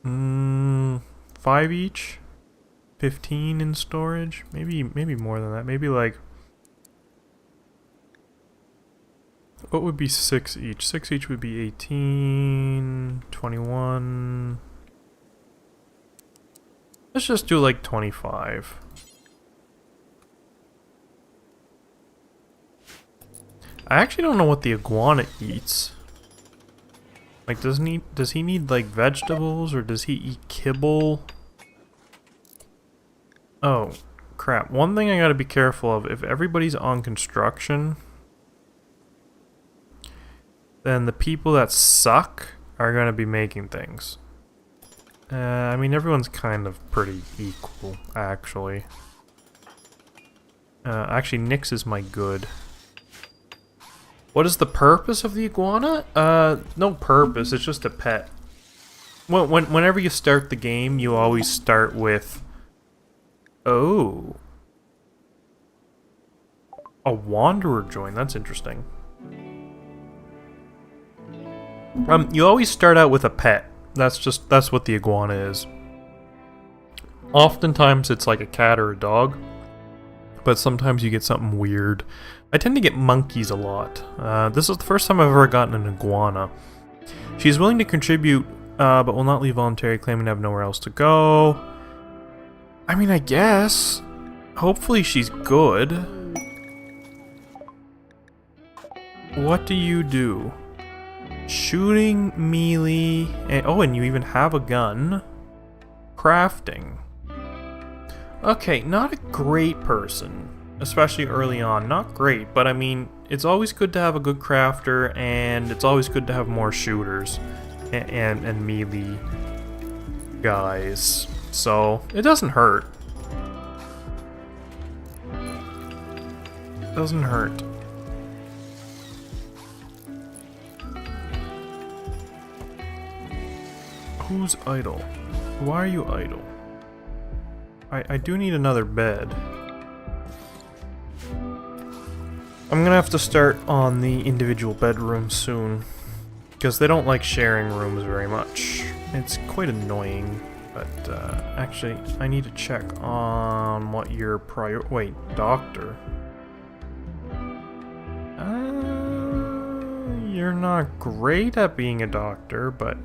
5 each, 15 in storage, maybe more than that. Maybe like, what would be 6 each? 6 each would be 18, 21. Let's just do like 25. I actually don't know what the iguana eats. Like, does he need like vegetables, or does he eat kibble? Oh, crap. One thing I gotta be careful of, if everybody's on construction, then the people that suck are gonna be making things. I mean, everyone's kind of pretty equal, actually. Actually, Nyx is my good. What is the purpose of the iguana? No purpose, it's just a pet. Whenever you start the game, you always start with... Oh. A wanderer joined, that's interesting. You always start out with a pet. That's what the iguana is. Oftentimes it's like a cat or a dog, but sometimes you get something weird. I tend to get monkeys a lot. This is the first time I've ever gotten an iguana. She's willing to contribute, but will not leave voluntarily, claiming to have nowhere else to go. I mean, I guess. Hopefully she's good. What do you do? Shooting, melee, and you even have a gun. Crafting. Okay, not a great person, especially early on. Not great, but I mean, it's always good to have a good crafter, and it's always good to have more shooters and melee guys. So, it doesn't hurt. Doesn't hurt. Who's idle? Why are you idle? I do need another bed. I'm gonna have to start on the individual bedrooms soon, because they don't like sharing rooms very much. It's quite annoying, but actually I need to check on what your wait, doctor. You're not great at being a doctor, but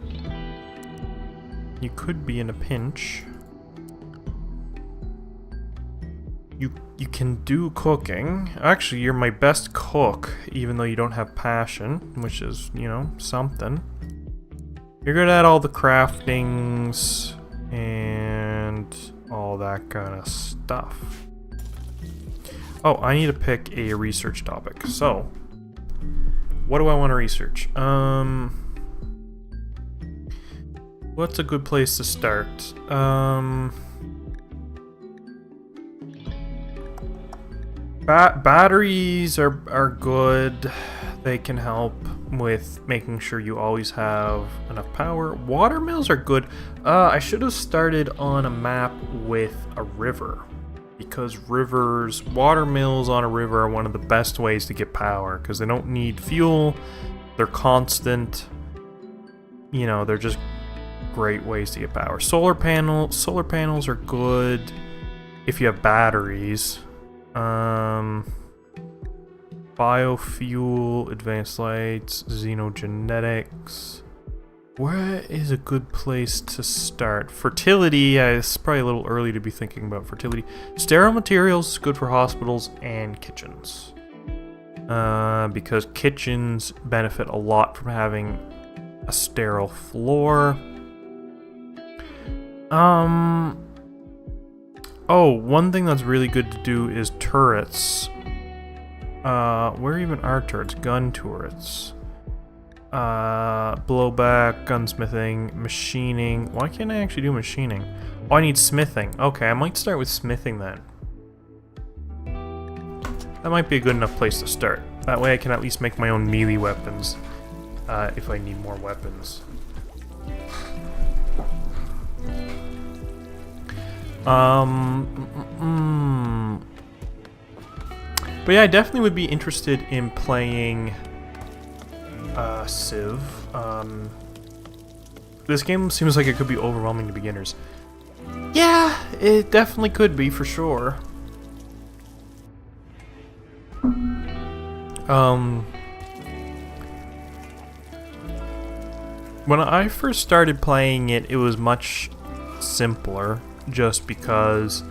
you could be in a pinch. You can do cooking. Actually, you're my best cook, even though you don't have passion, which is, you know, something. You're good at all the craftings and all that kind of stuff. Oh, I need to pick a research topic. So, what do I want to research? What's a good place to start? Batteries are good. They can help with making sure you always have enough power. Water mills are good. I should have started on a map with a river, because water mills on a river are one of the best ways to get power, because they don't need fuel. They're constant. You know, they're just great ways to get power. Solar panels are good if you have batteries. Biofuel, advanced lights, xenogenetics. Where is a good place to start? Fertility, it's probably a little early to be thinking about fertility. Sterile materials is good for hospitals and kitchens. Because kitchens benefit a lot from having a sterile floor. Oh, one thing that's really good to do is turrets. Where even are turrets? Gun turrets. Blowback, gunsmithing, machining. Why can't I actually do machining? Oh, I need smithing. Okay, I might start with smithing then. That might be a good enough place to start. That way I can at least make my own melee weapons, if I need more weapons. But yeah, I definitely would be interested in playing Civ. This game seems like it could be overwhelming to beginners. Yeah, it definitely could be, for sure. When I first started playing it, it was much simpler, just because,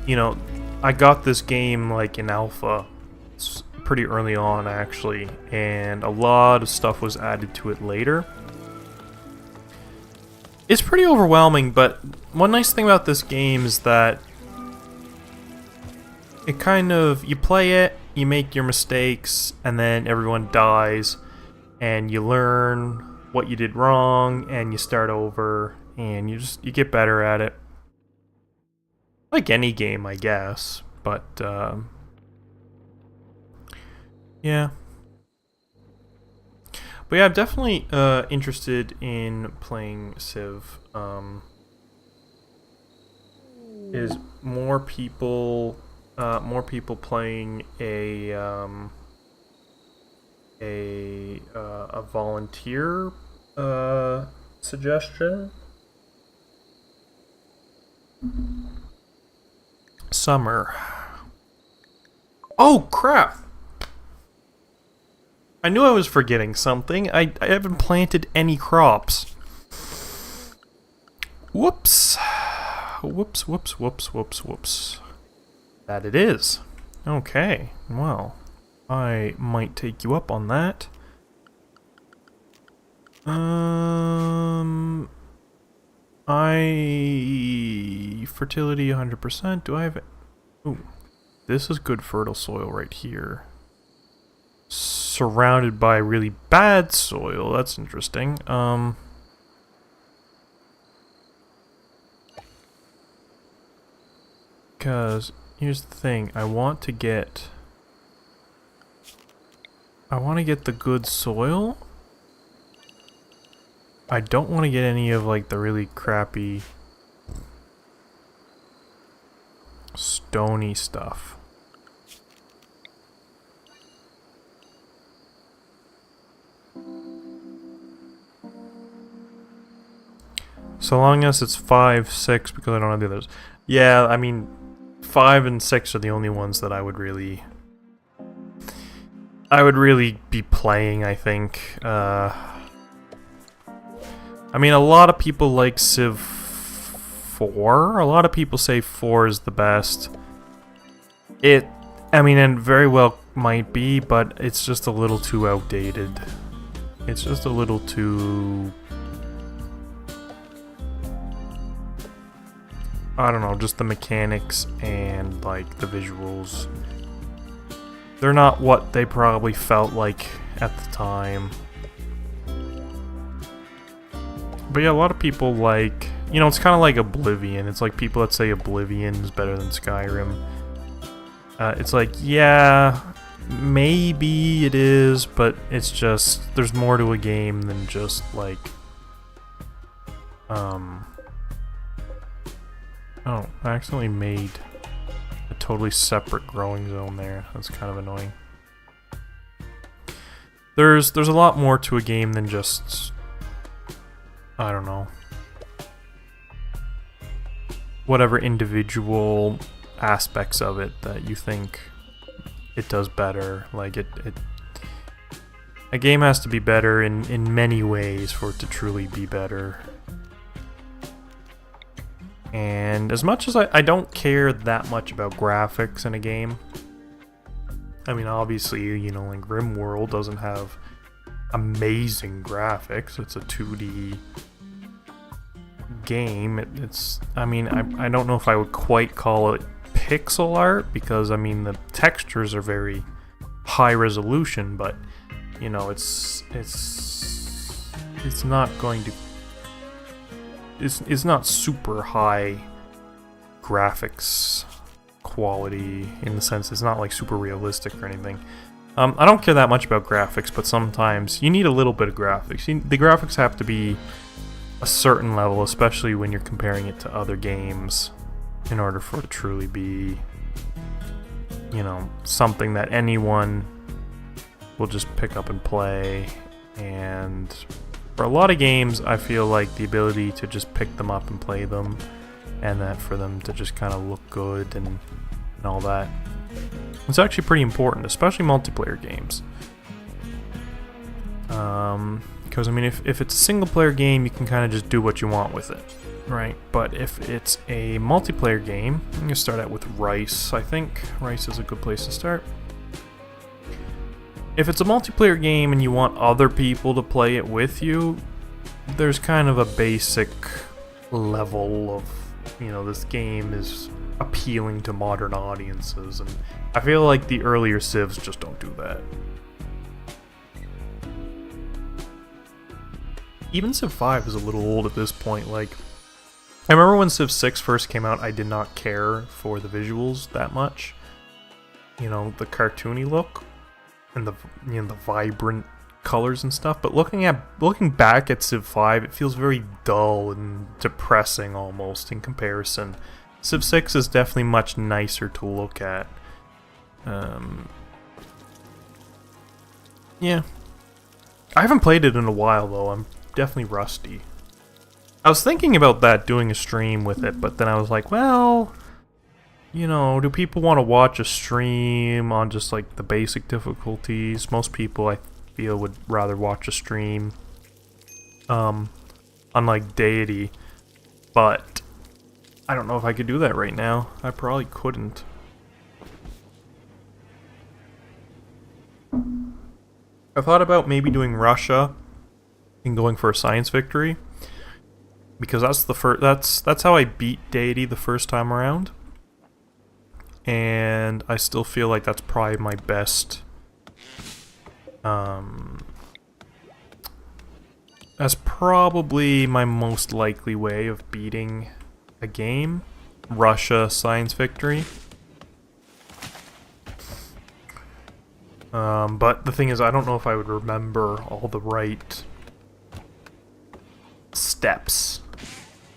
you know, I got this game like in alpha pretty early on, actually, and a lot of stuff was added to it later. It's pretty overwhelming, but one nice thing about this game is that it kind of, you play it, you make your mistakes, and then everyone dies, and you learn what you did wrong, and you start over, and you get better at it. Like any game, I guess, but yeah. But yeah, I'm definitely interested in playing Civ. Is more people playing a volunteer suggestion? Summer. Oh crap! I knew I was forgetting something. I haven't planted any crops. Whoops. Whoops, whoops, whoops, whoops, whoops. That it is. Okay, well, I might take you up on that. Fertility 100%. Do I have... Ooh, this is good fertile soil right here. Surrounded by really bad soil. That's interesting. Because here's the thing. I want to get the good soil. I don't want to get any of like the really crappy stony stuff. So long as it's 5, 6, because I don't have the others. Yeah, I mean, 5 and 6 are the only ones that I would really be playing, I think. I mean, a lot of people like Civ 4. A lot of people say 4 is the best. I mean, and very well might be, but it's just a little too outdated. It's just a little too... I don't know, just the mechanics and, like, the visuals. They're not what they probably felt like at the time. But yeah, a lot of people like... You know, it's kind of like Oblivion. It's like people that say Oblivion is better than Skyrim. It's like, yeah, maybe it is, but it's just... There's more to a game than just, like... Oh, I accidentally made a totally separate growing zone there. That's kind of annoying. There's a lot more to a game than just... I don't know. Whatever individual aspects of it that you think it does better. Like, a game has to be better in many ways for it to truly be better. And as much as I don't care that much about graphics in a game, I mean, obviously, you know, like RimWorld doesn't have amazing graphics. It's a 2D game. I mean, I don't know if I would quite call it pixel art, because, I mean, the textures are very high resolution, but, you know, it's not going to... It's not super high graphics quality in the sense it's not like super realistic or anything. I don't care that much about graphics, but sometimes you need a little bit of graphics. The graphics have to be a certain level, especially when you're comparing it to other games, in order for it to truly be, you know, something that anyone will just pick up and play. And for a lot of games, I feel like the ability to just pick them up and play them, and that for them to just kind of look good and all that, it's actually pretty important, especially multiplayer games. Because, I mean, if it's a single-player game, you can kind of just do what you want with it, right? But if it's a multiplayer game, I'm going to start out with Rice. I think Rice is a good place to start. If it's a multiplayer game and you want other people to play it with you, there's kind of a basic level of, you know, this game is appealing to modern audiences, and I feel like the earlier Civs just don't do that. Even Civ 5 is a little old at this point. Like, I remember when Civ 6 first came out, I did not care for the visuals that much. You know, the cartoony look and the, you know, the vibrant colors and stuff. But looking back at Civ 5, it feels very dull and depressing almost in comparison. Civ 6 is definitely much nicer to look at. Yeah. I haven't played it in a while though. I'm definitely rusty. I was thinking about that, doing a stream with it, but then I was like, well, you know, do people want to watch a stream on just like the basic difficulties? Most people, I feel, would rather watch a stream on like Deity, but I don't know if I could do that right now. I probably couldn't. I thought about maybe doing Russia and going for a science victory, because that's the first. That's how I beat Deity the first time around, and I still feel like that's probably my best. That's probably my most likely way of beating a game. Russia science victory. But the thing is, I don't know if I would remember all the right steps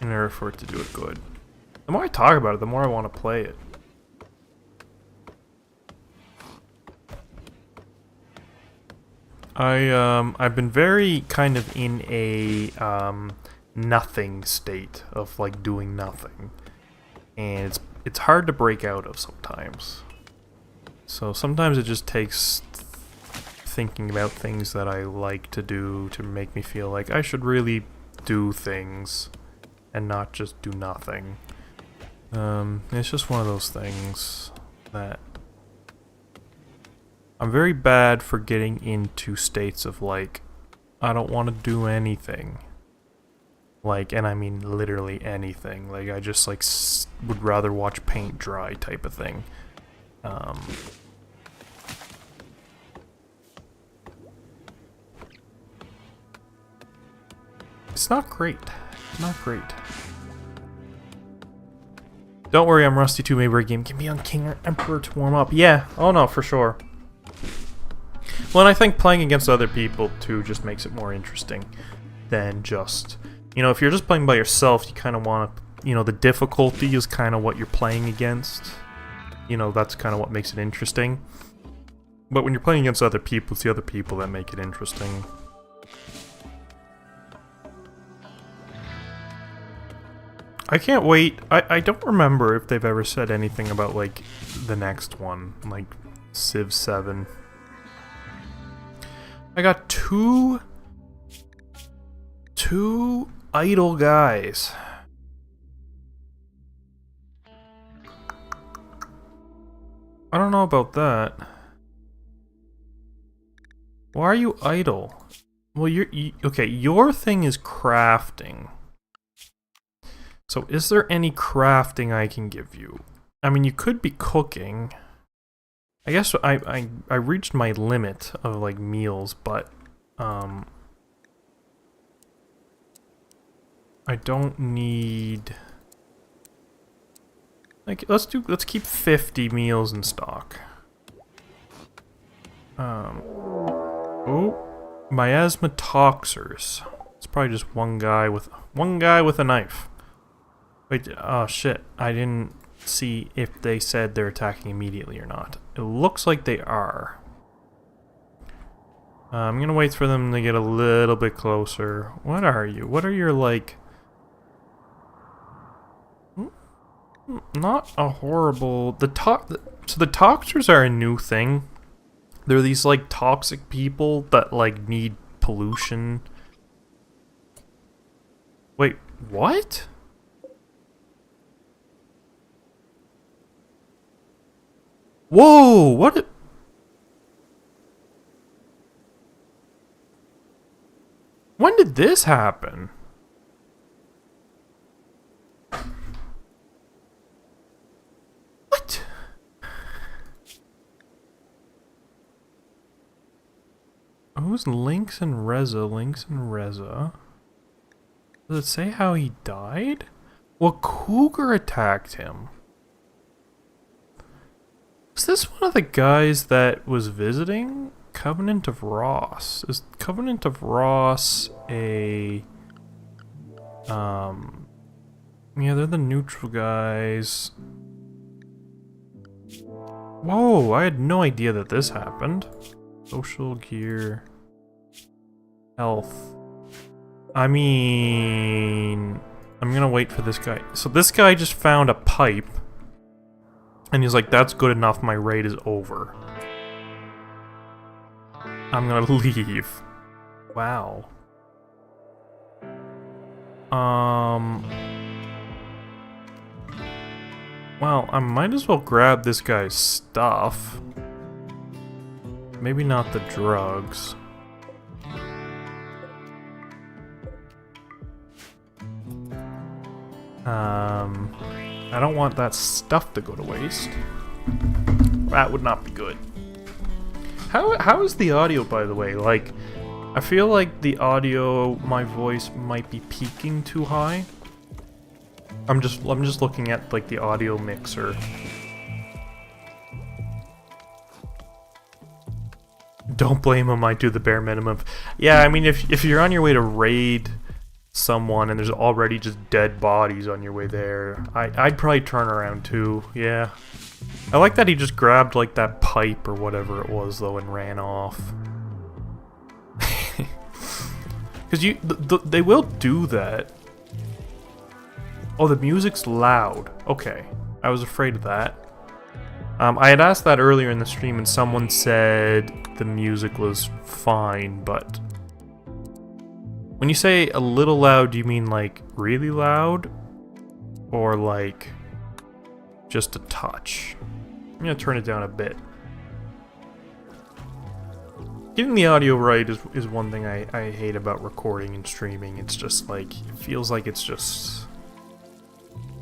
in order for it to do it good. The more I talk about it, the more I want to play it. I've been very kind of in a nothing state of like doing nothing, and it's hard to break out of sometimes. So sometimes it just takes thinking about things that I like to do to make me feel like I should really do things and not just do nothing. It's just one of those things that I'm very bad for getting into states of like, I don't want to do anything. Like, and I mean literally anything. Like, I just like would rather watch paint dry type of thing. It's not great. Not great. Don't worry, I'm rusty too. Maybe a game can be on King or Emperor to warm up. Yeah, oh no, for sure. Well, and I think playing against other people too just makes it more interesting than just, you know, if you're just playing by yourself, you kind of want to, you know, the difficulty is kind of what you're playing against. You know, that's kind of what makes it interesting. But when you're playing against other people, it's the other people that make it interesting. I can't wait. I don't remember if they've ever said anything about, like, the next one. Like, Civ 7. I got two idle guys. I don't know about that. Why are you idle? Well, okay, your thing is crafting. So is there any crafting I can give you? I mean, you could be cooking. I guess I reached my limit of like meals, but I don't need Like, let's keep 50 meals in stock. Oh, miasma toxers. It's probably just one guy with a knife. Wait, oh shit! I didn't see if they said they're attacking immediately or not. It looks like they are. I'm gonna wait for them to get a little bit closer. What are you? What are your, like... Not a horrible... So the toxers are a new thing. They're these, like, toxic people that, like, need pollution. Wait, what? Whoa, what? When did this happen? What? Who's Lynx and Reza? Lynx and Reza. Does it say how he died? Well, Cougar attacked him. Is this one of the guys that was visiting? Covenant of Ross. Is Covenant of Ross a... Yeah, they're the neutral guys. Whoa, I had no idea that this happened. Social gear. Health. I mean... I'm gonna wait for this guy. So this guy just found a pipe. And he's like, that's good enough, my raid is over. I'm gonna leave. Wow. Well, I might as well grab this guy's stuff. Maybe not the drugs. I don't want that stuff to go to waste. That would not be good. How is the audio, by the way? Like, I feel like the audio, my voice might be peaking too high. I'm just looking at, like, the audio mixer. Don't blame him, I do the bare minimum. Yeah, I mean, if you're on your way to raid someone and there's already just dead bodies on your way there, I'd probably turn around too, yeah. I like that he just grabbed, like, that pipe or whatever it was, though, and ran off. Because they will do that. Oh, the music's loud. Okay, I was afraid of that. I had asked that earlier in the stream, and someone said the music was fine, but... When you say a little loud, do you mean, like, really loud? Or, like, just a touch? I'm gonna turn it down a bit. Getting the audio right is one thing I hate about recording and streaming. It's just, like, it feels like it's just...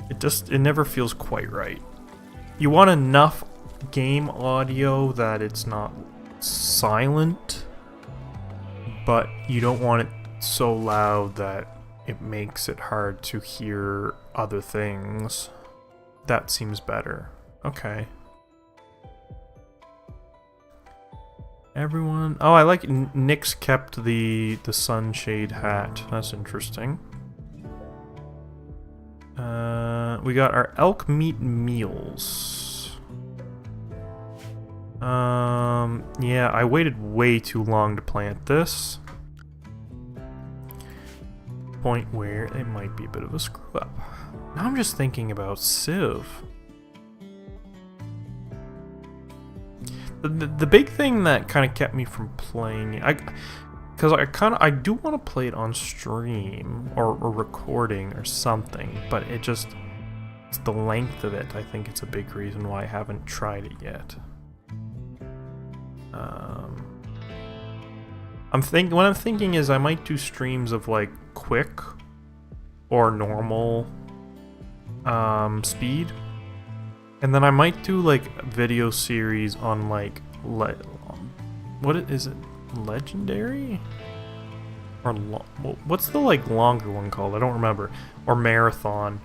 It never feels quite right. You want enough game audio that it's not silent, but you don't want it so loud that it makes it hard to hear other things. That seems better. Okay. Everyone... Oh, I like Nick's kept the sunshade hat. That's interesting. We got our elk meat meals. Yeah, I waited way too long to plant this. Point where it might be a bit of a screw up. Now I'm just thinking about Civ. The big thing that kind of kept me from playing, because I do want to play it on stream or recording or something, but it's the length of it. I think it's a big reason why I haven't tried it yet. What I'm thinking is I might do streams of, like, quick or normal speed, and then I might do, like, a video series on, like, what is it, legendary, or what's the, like, longer one called? I don't remember. Or marathon,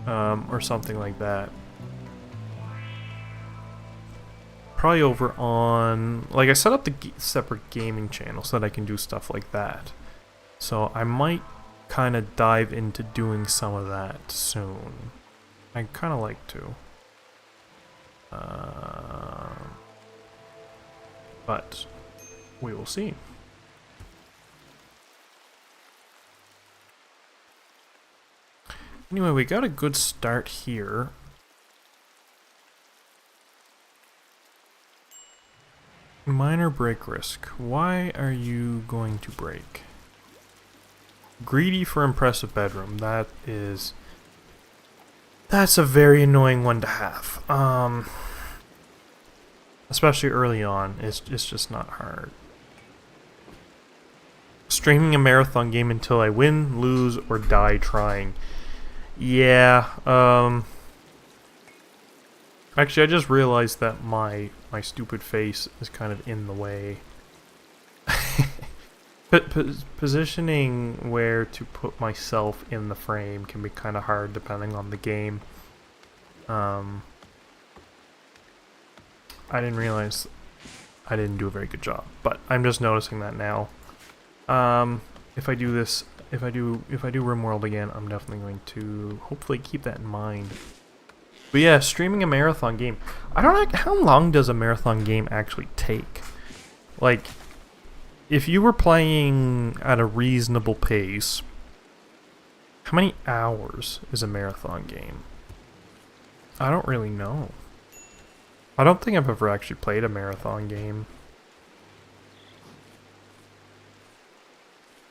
or something like that. probably over on, like, I set up the separate gaming channel so that I can do stuff like that. So I might kind of dive into doing some of that soon. I kind of like to. But we will see. Anyway, we got a good start here. Minor break risk. Why are you going to break? Greedy for impressive bedroom. That's a very annoying one to have. Especially early on. It's just not hard. Streaming a marathon game until I win, lose, or die trying. Yeah, actually, I just realized that my stupid face is kind of in the way. Positioning where to put myself in the frame can be kind of hard depending on the game. I didn't realize I didn't do a very good job, but I'm just noticing that now. If I do this, if I do RimWorld again, I'm definitely going to hopefully keep that in mind. But yeah, streaming a marathon game. I don't know, how long does a marathon game actually take? Like, if you were playing at a reasonable pace, how many hours is a marathon game? I don't really know. I don't think I've ever actually played a marathon game.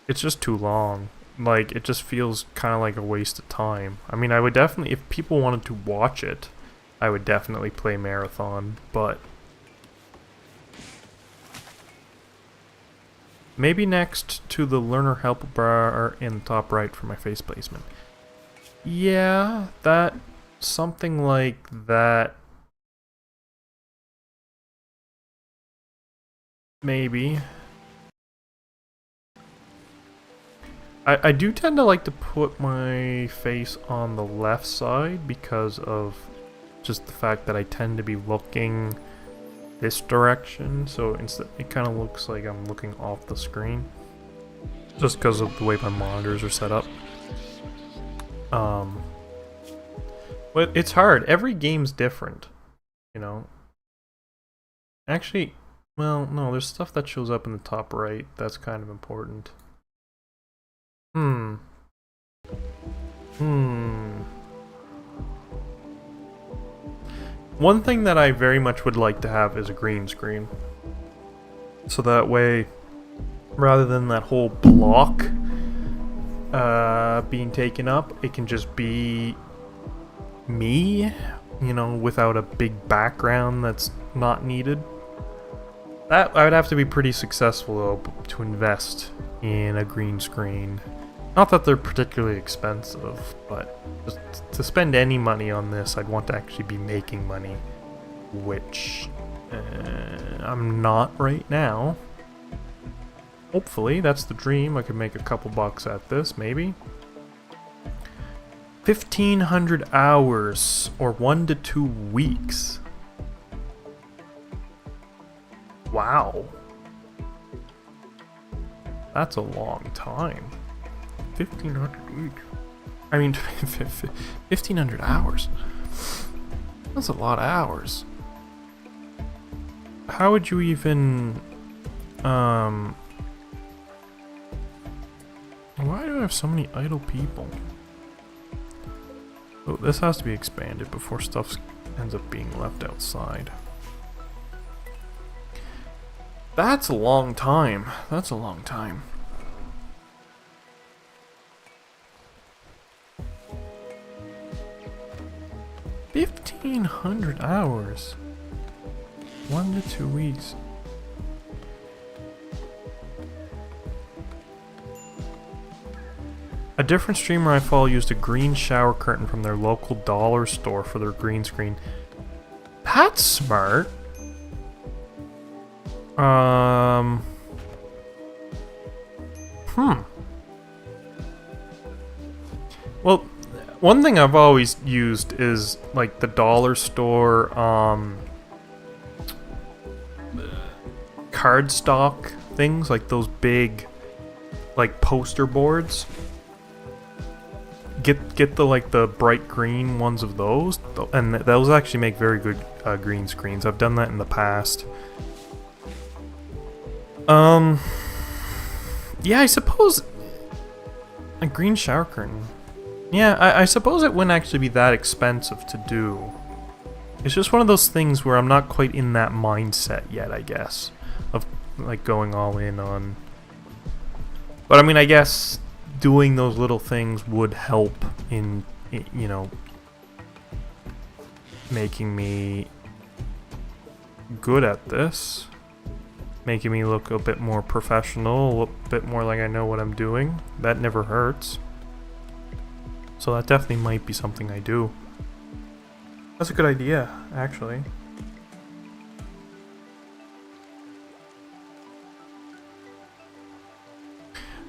It's just too long. Like, it just feels kind of like a waste of time. I mean, I would definitely, if people wanted to watch it, I would definitely play marathon, but maybe next to the learner help bar in the top right for my face placement. Yeah, that, something like that. Maybe. I do tend to like to put my face on the left side because of just the fact that I tend to be looking this direction, so instead it kind of looks like I'm looking off the screen just because of the way my monitors are set up. But it's hard. Every game's different, you know. Actually, well, no, there's stuff that shows up in the top right that's kind of important. One thing that I very much would like to have is a green screen. So that way, rather than that whole block being taken up, it can just be me, you know, without a big background that's not needed. That I would have to be pretty successful though to invest in a green screen. Not that they're particularly expensive, but just to spend any money on this, I'd want to actually be making money, which I'm not right now. Hopefully, that's the dream. I could make a couple bucks at this, maybe. 1,500 hours, or 1 to 2 weeks. Wow. That's a long time. 1,500 weeks. I mean, 1,500 hours. That's a lot of hours. How would you even... Why do I have so many idle people? Oh, this has to be expanded before stuff ends up being left outside. That's a long time. That's a long time. 1,500 hours. 1 to 2 weeks. A different streamer I follow used a green shower curtain from their local dollar store for their green screen. That's smart. Well, one thing I've always used is like the dollar store cardstock things, like those big, like poster boards. Get the like the bright green ones of those, and those actually make very good green screens. I've done that in the past. Yeah, I suppose a green shower curtain. Yeah, I suppose it wouldn't actually be that expensive to do. It's just one of those things where I'm not quite in that mindset yet, I guess, of like going all in on. But I mean, I guess doing those little things would help in you know, making me good at this, making me look a bit more professional, a bit more like I know what I'm doing. That never hurts. So that definitely might be something I do. That's a good idea, actually.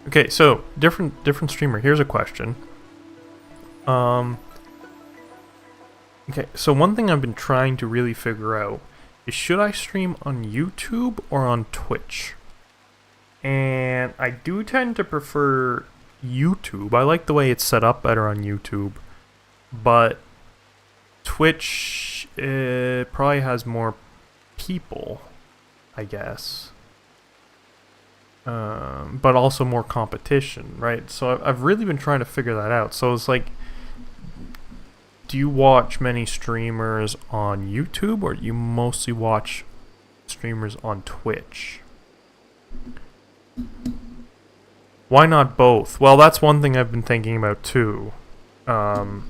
Okay, so different streamer. Here's a question. Okay, so one thing I've been trying to really figure out is, should I stream on YouTube or on Twitch? And I do tend to prefer YouTube. I like the way it's set up better on YouTube, but Twitch probably has more people, I guess. But also more competition, right? So I've really been trying to figure that out. So it's like, do you watch many streamers on YouTube, or do you mostly watch streamers on Twitch? Why not both? Well, that's one thing I've been thinking about too. And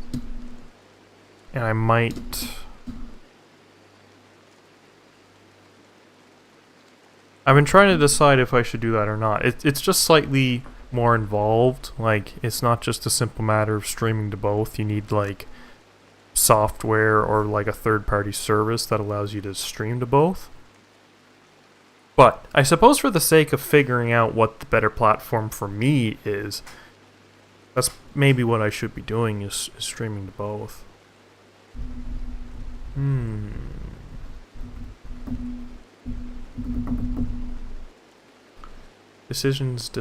I might... I've been trying to decide if I should do that or not. It's just slightly more involved. Like, it's not just a simple matter of streaming to both. You need, like, software or, like, a third-party service that allows you to stream to both. But I suppose for the sake of figuring out what the better platform for me is, that's maybe what I should be doing, is streaming to both. Decisions.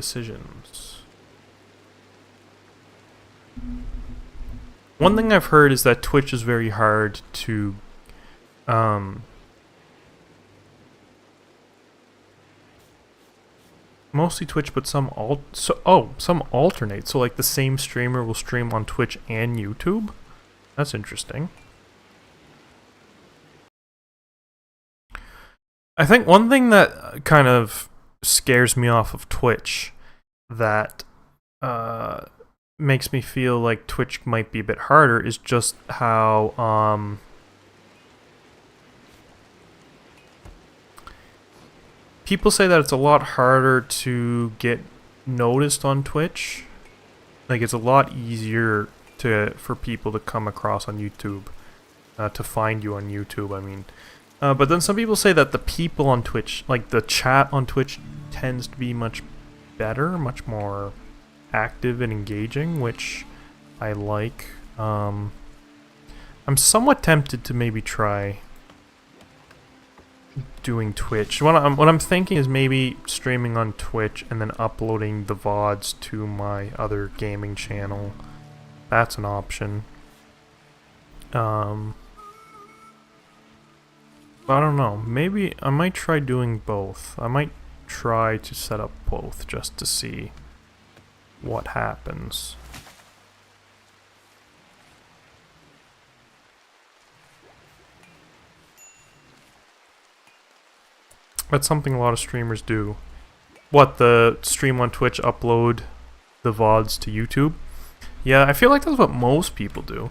One thing I've heard is that Twitch is very hard to mostly Twitch, but some alternate. So like the same streamer will stream on Twitch and YouTube. That's interesting. I think one thing that kind of scares me off of Twitch, that makes me feel like Twitch might be a bit harder, is just how people say that it's a lot harder to get noticed on Twitch. Like, it's a lot easier for people to come across on YouTube, to find you on YouTube, I mean. But then some people say that the people on Twitch, like the chat on Twitch, tends to be much better, much more active and engaging, which I like. I'm somewhat tempted to maybe try doing Twitch. What I'm thinking is maybe streaming on Twitch and then uploading the VODs to my other gaming channel. That's an option. I don't know. Maybe I might try doing both. I might try to set up both just to see what happens. That's something a lot of streamers do. What, the stream on Twitch, upload the VODs to YouTube? Yeah, I feel like that's what most people do.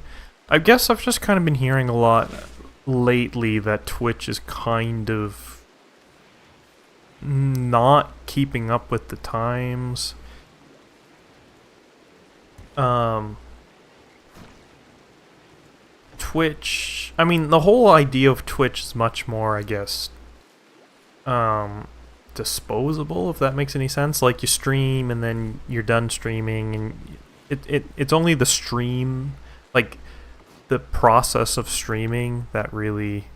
I guess I've just kind of been hearing a lot lately that Twitch is kind of not keeping up with the times. Twitch, I mean, the whole idea of Twitch is much more, I guess, disposable, if that makes any sense. Like, you stream and then you're done streaming, and it's only the stream, like the process of streaming, that really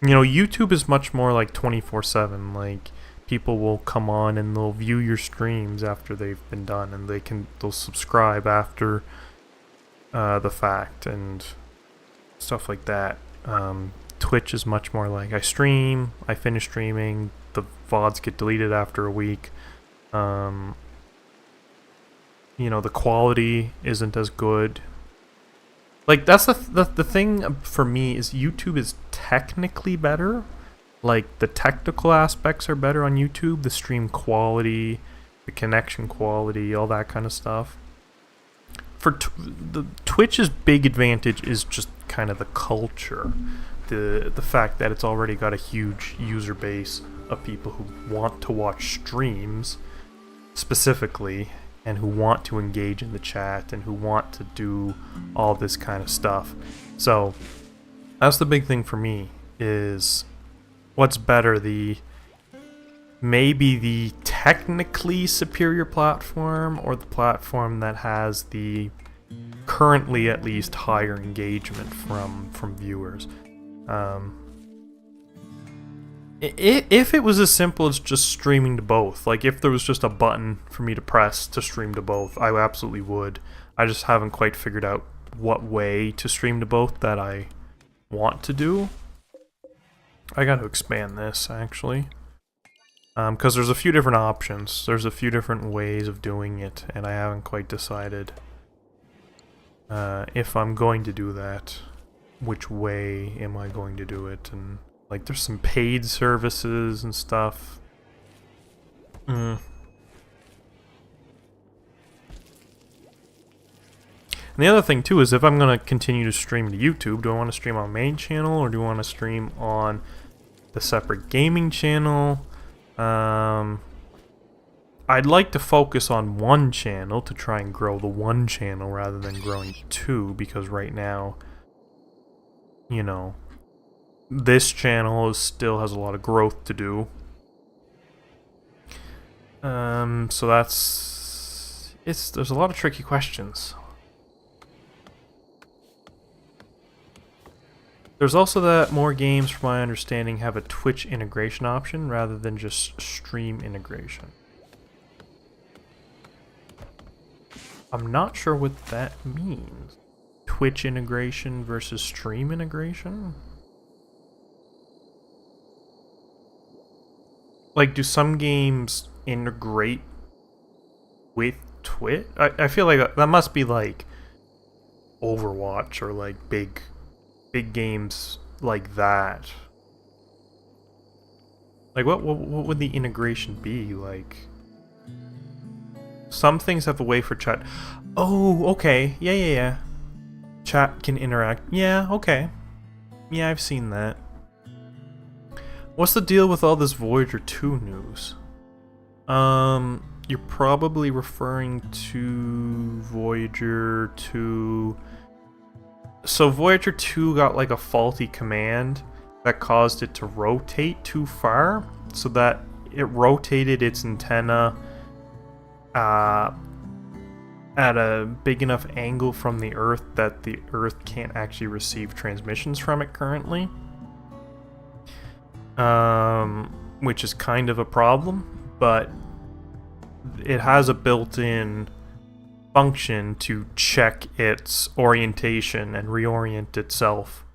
You know, YouTube is much more like 24/7. Like, people will come on and they'll view your streams after they've been done, and they'll subscribe after the fact and stuff like that. Twitch is much more like I stream, I finish streaming, the VODs get deleted after a week. You know, the quality isn't as good. Like, that's the thing for me is YouTube is technically better. Like, the technical aspects are better on YouTube, the stream quality, the connection quality, all that kind of stuff. For the Twitch's big advantage is just kind of the culture, the fact that it's already got a huge user base of people who want to watch streams specifically, and who want to engage in the chat, and who want to do all this kind of stuff. So that's the big thing for me, is what's better, maybe the technically superior platform, or the platform that has the currently at least higher engagement from viewers. If it was as simple as just streaming to both, like if there was just a button for me to press to stream to both, I absolutely would. I just haven't quite figured out what way to stream to both that I want to do. I got to expand this, actually. Because there's a few different options. There's a few different ways of doing it, and I haven't quite decided if I'm going to do that. Which way am I going to do it? And like, there's some paid services and stuff. And the other thing too is, if I'm going to continue to stream to YouTube, do I want to stream on main channel, or do I want to stream on the separate gaming channel? I'd like to focus on one channel to try and grow the one channel rather than growing two, because right now, you know, this channel still has a lot of growth to do. So there's a lot of tricky questions. There's also that more games, from my understanding, have a Twitch integration option rather than just stream integration. I'm not sure what that means. Twitch integration versus stream integration? Like, do some games integrate with Twitch? I feel like that must be like Overwatch, or like big games like that. Like, what would the integration be? Like, some things have a way for chat. Oh, okay. Yeah. Chat can interact. Yeah, okay. Yeah, I've seen that. What's the deal with all this Voyager 2 news? You're probably referring to Voyager 2. So Voyager 2 got like a faulty command that caused it to rotate too far, so that it rotated its antenna at a big enough angle from the Earth that the Earth can't actually receive transmissions from it currently. Which is kind of a problem, but it has a built-in function to check its orientation and reorient itself.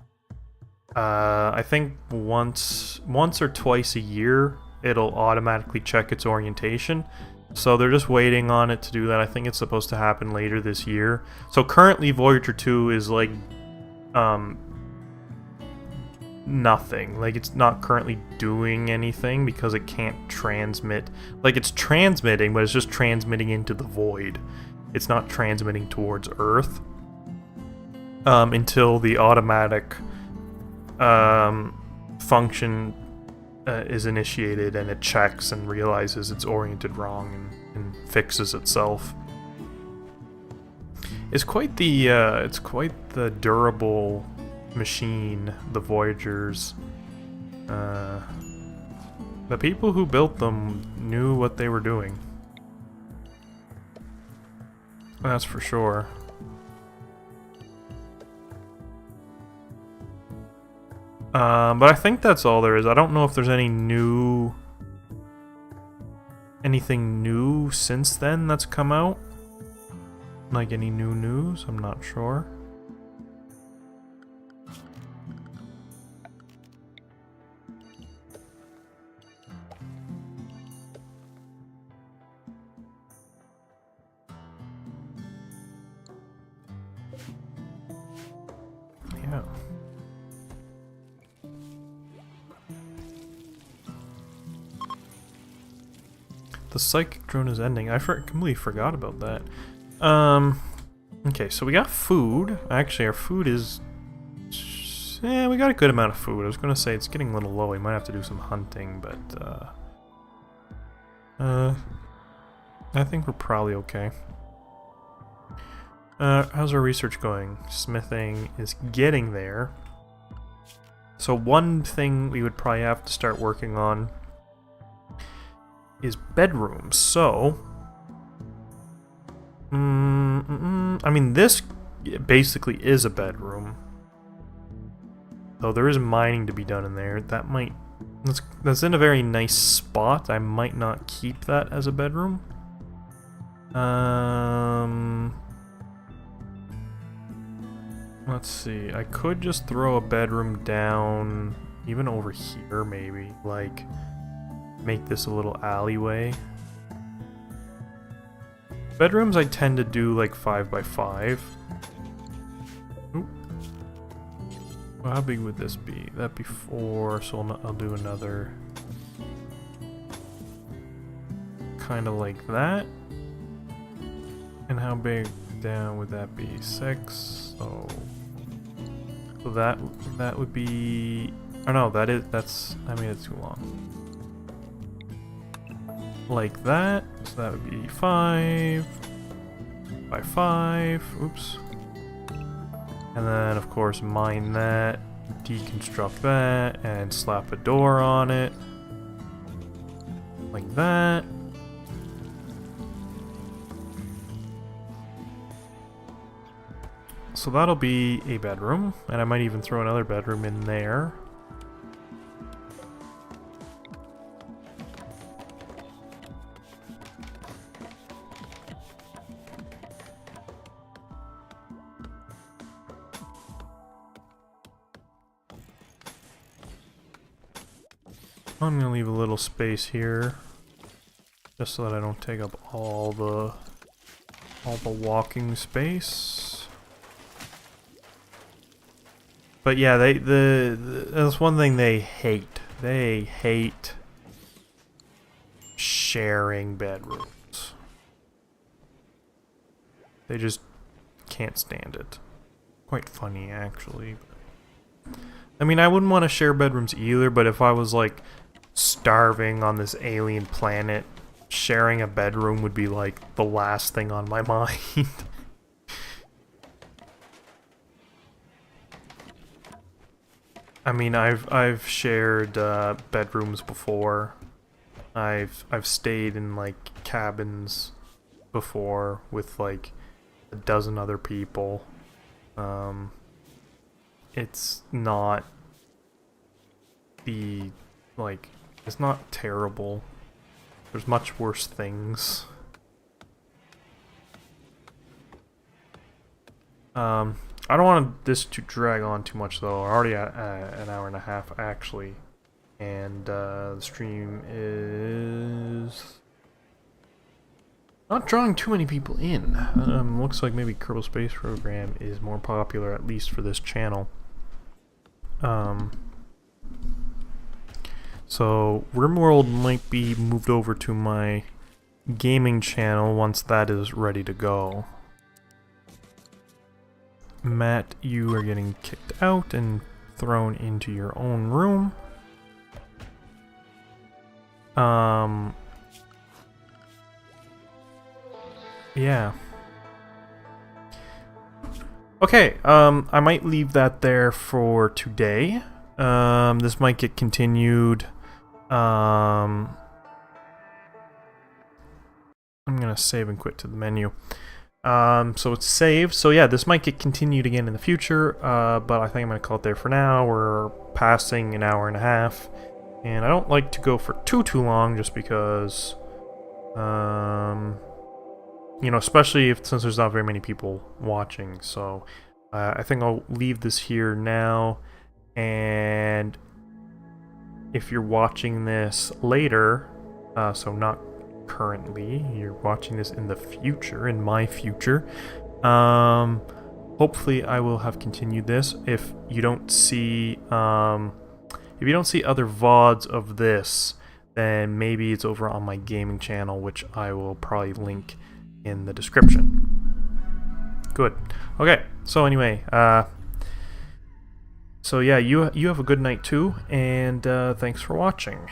I think once or twice a year it'll automatically check its orientation. So they're just waiting on it to do that. I think it's supposed to happen later this year. So currently Voyager 2 is like nothing. Like, it's not currently doing anything because it can't transmit. Like, it's transmitting, but it's just transmitting into the void. It's not transmitting towards Earth until the automatic function is initiated, and it checks and realizes it's oriented wrong and fixes itself. It's quite the durable machine, the Voyagers. The people who built them knew what they were doing. That's for sure. But I think that's all there is. I don't know if there's anything new since then that's come out. Like any new news? I'm not sure. Yeah. The psychic drone is ending. I completely forgot about that. Okay, so we got food. Actually, our food is... Yeah, we got a good amount of food. I was gonna say it's getting a little low. We might have to do some hunting, but, I think we're probably okay. How's our research going? Smithing is getting there. So one thing we would probably have to start working on is bedrooms. So, I mean, this basically is a bedroom. Though there is mining to be done in there. That might... That's in a very nice spot. I might not keep that as a bedroom. Let's see. I could just throw a bedroom down, even over here, maybe. Like, make this a little alleyway. Bedrooms I tend to do like 5 by 5. Oop. Well, how big would this be? That'd be 4, so I'll do another kind of like that. And how big down would that be? 6. So that would be... Oh no, that's... I made it too long. Like that. So that would be 5 by 5. Oops. And then, of course, mine that, deconstruct that, and slap a door on it. Like that. So that'll be a bedroom, and I might even throw another bedroom in there. I'm gonna leave a little space here, just so that I don't take up all the walking space. But yeah, that's one thing they hate. They hate sharing bedrooms. They just can't stand it. Quite funny, actually. I mean, I wouldn't want to share bedrooms either, but if I was like starving on this alien planet, sharing a bedroom would be like the last thing on my mind. I mean, I've shared bedrooms before. I've stayed in like cabins before with like a dozen other people. It's not it's not terrible. There's much worse things. I don't want this to drag on too much though. We're already at an hour and a half actually, and the stream is not drawing too many people in. Looks like maybe Kerbal Space Program is more popular, at least for this channel. So RimWorld might be moved over to my gaming channel once that is ready to go. Matt, you are getting kicked out and thrown into your own room. Yeah. Okay, I might leave that there for today. This might get continued. I'm gonna save and quit to the menu. So it's saved. So yeah, this might get continued again in the future, but I think I'm going to call it there for now. We're passing an hour and a half, and I don't like to go for too long just because, you know, especially since there's not very many people watching. So I think I'll leave this here now, and if you're watching this later, so not currently, you're watching this in the future, in my future, hopefully I will have continued this. If you don't see other VODs of this, then maybe it's over on my gaming channel, which I will probably link in the description. Good. Okay, so anyway, so yeah, you have a good night too, and thanks for watching.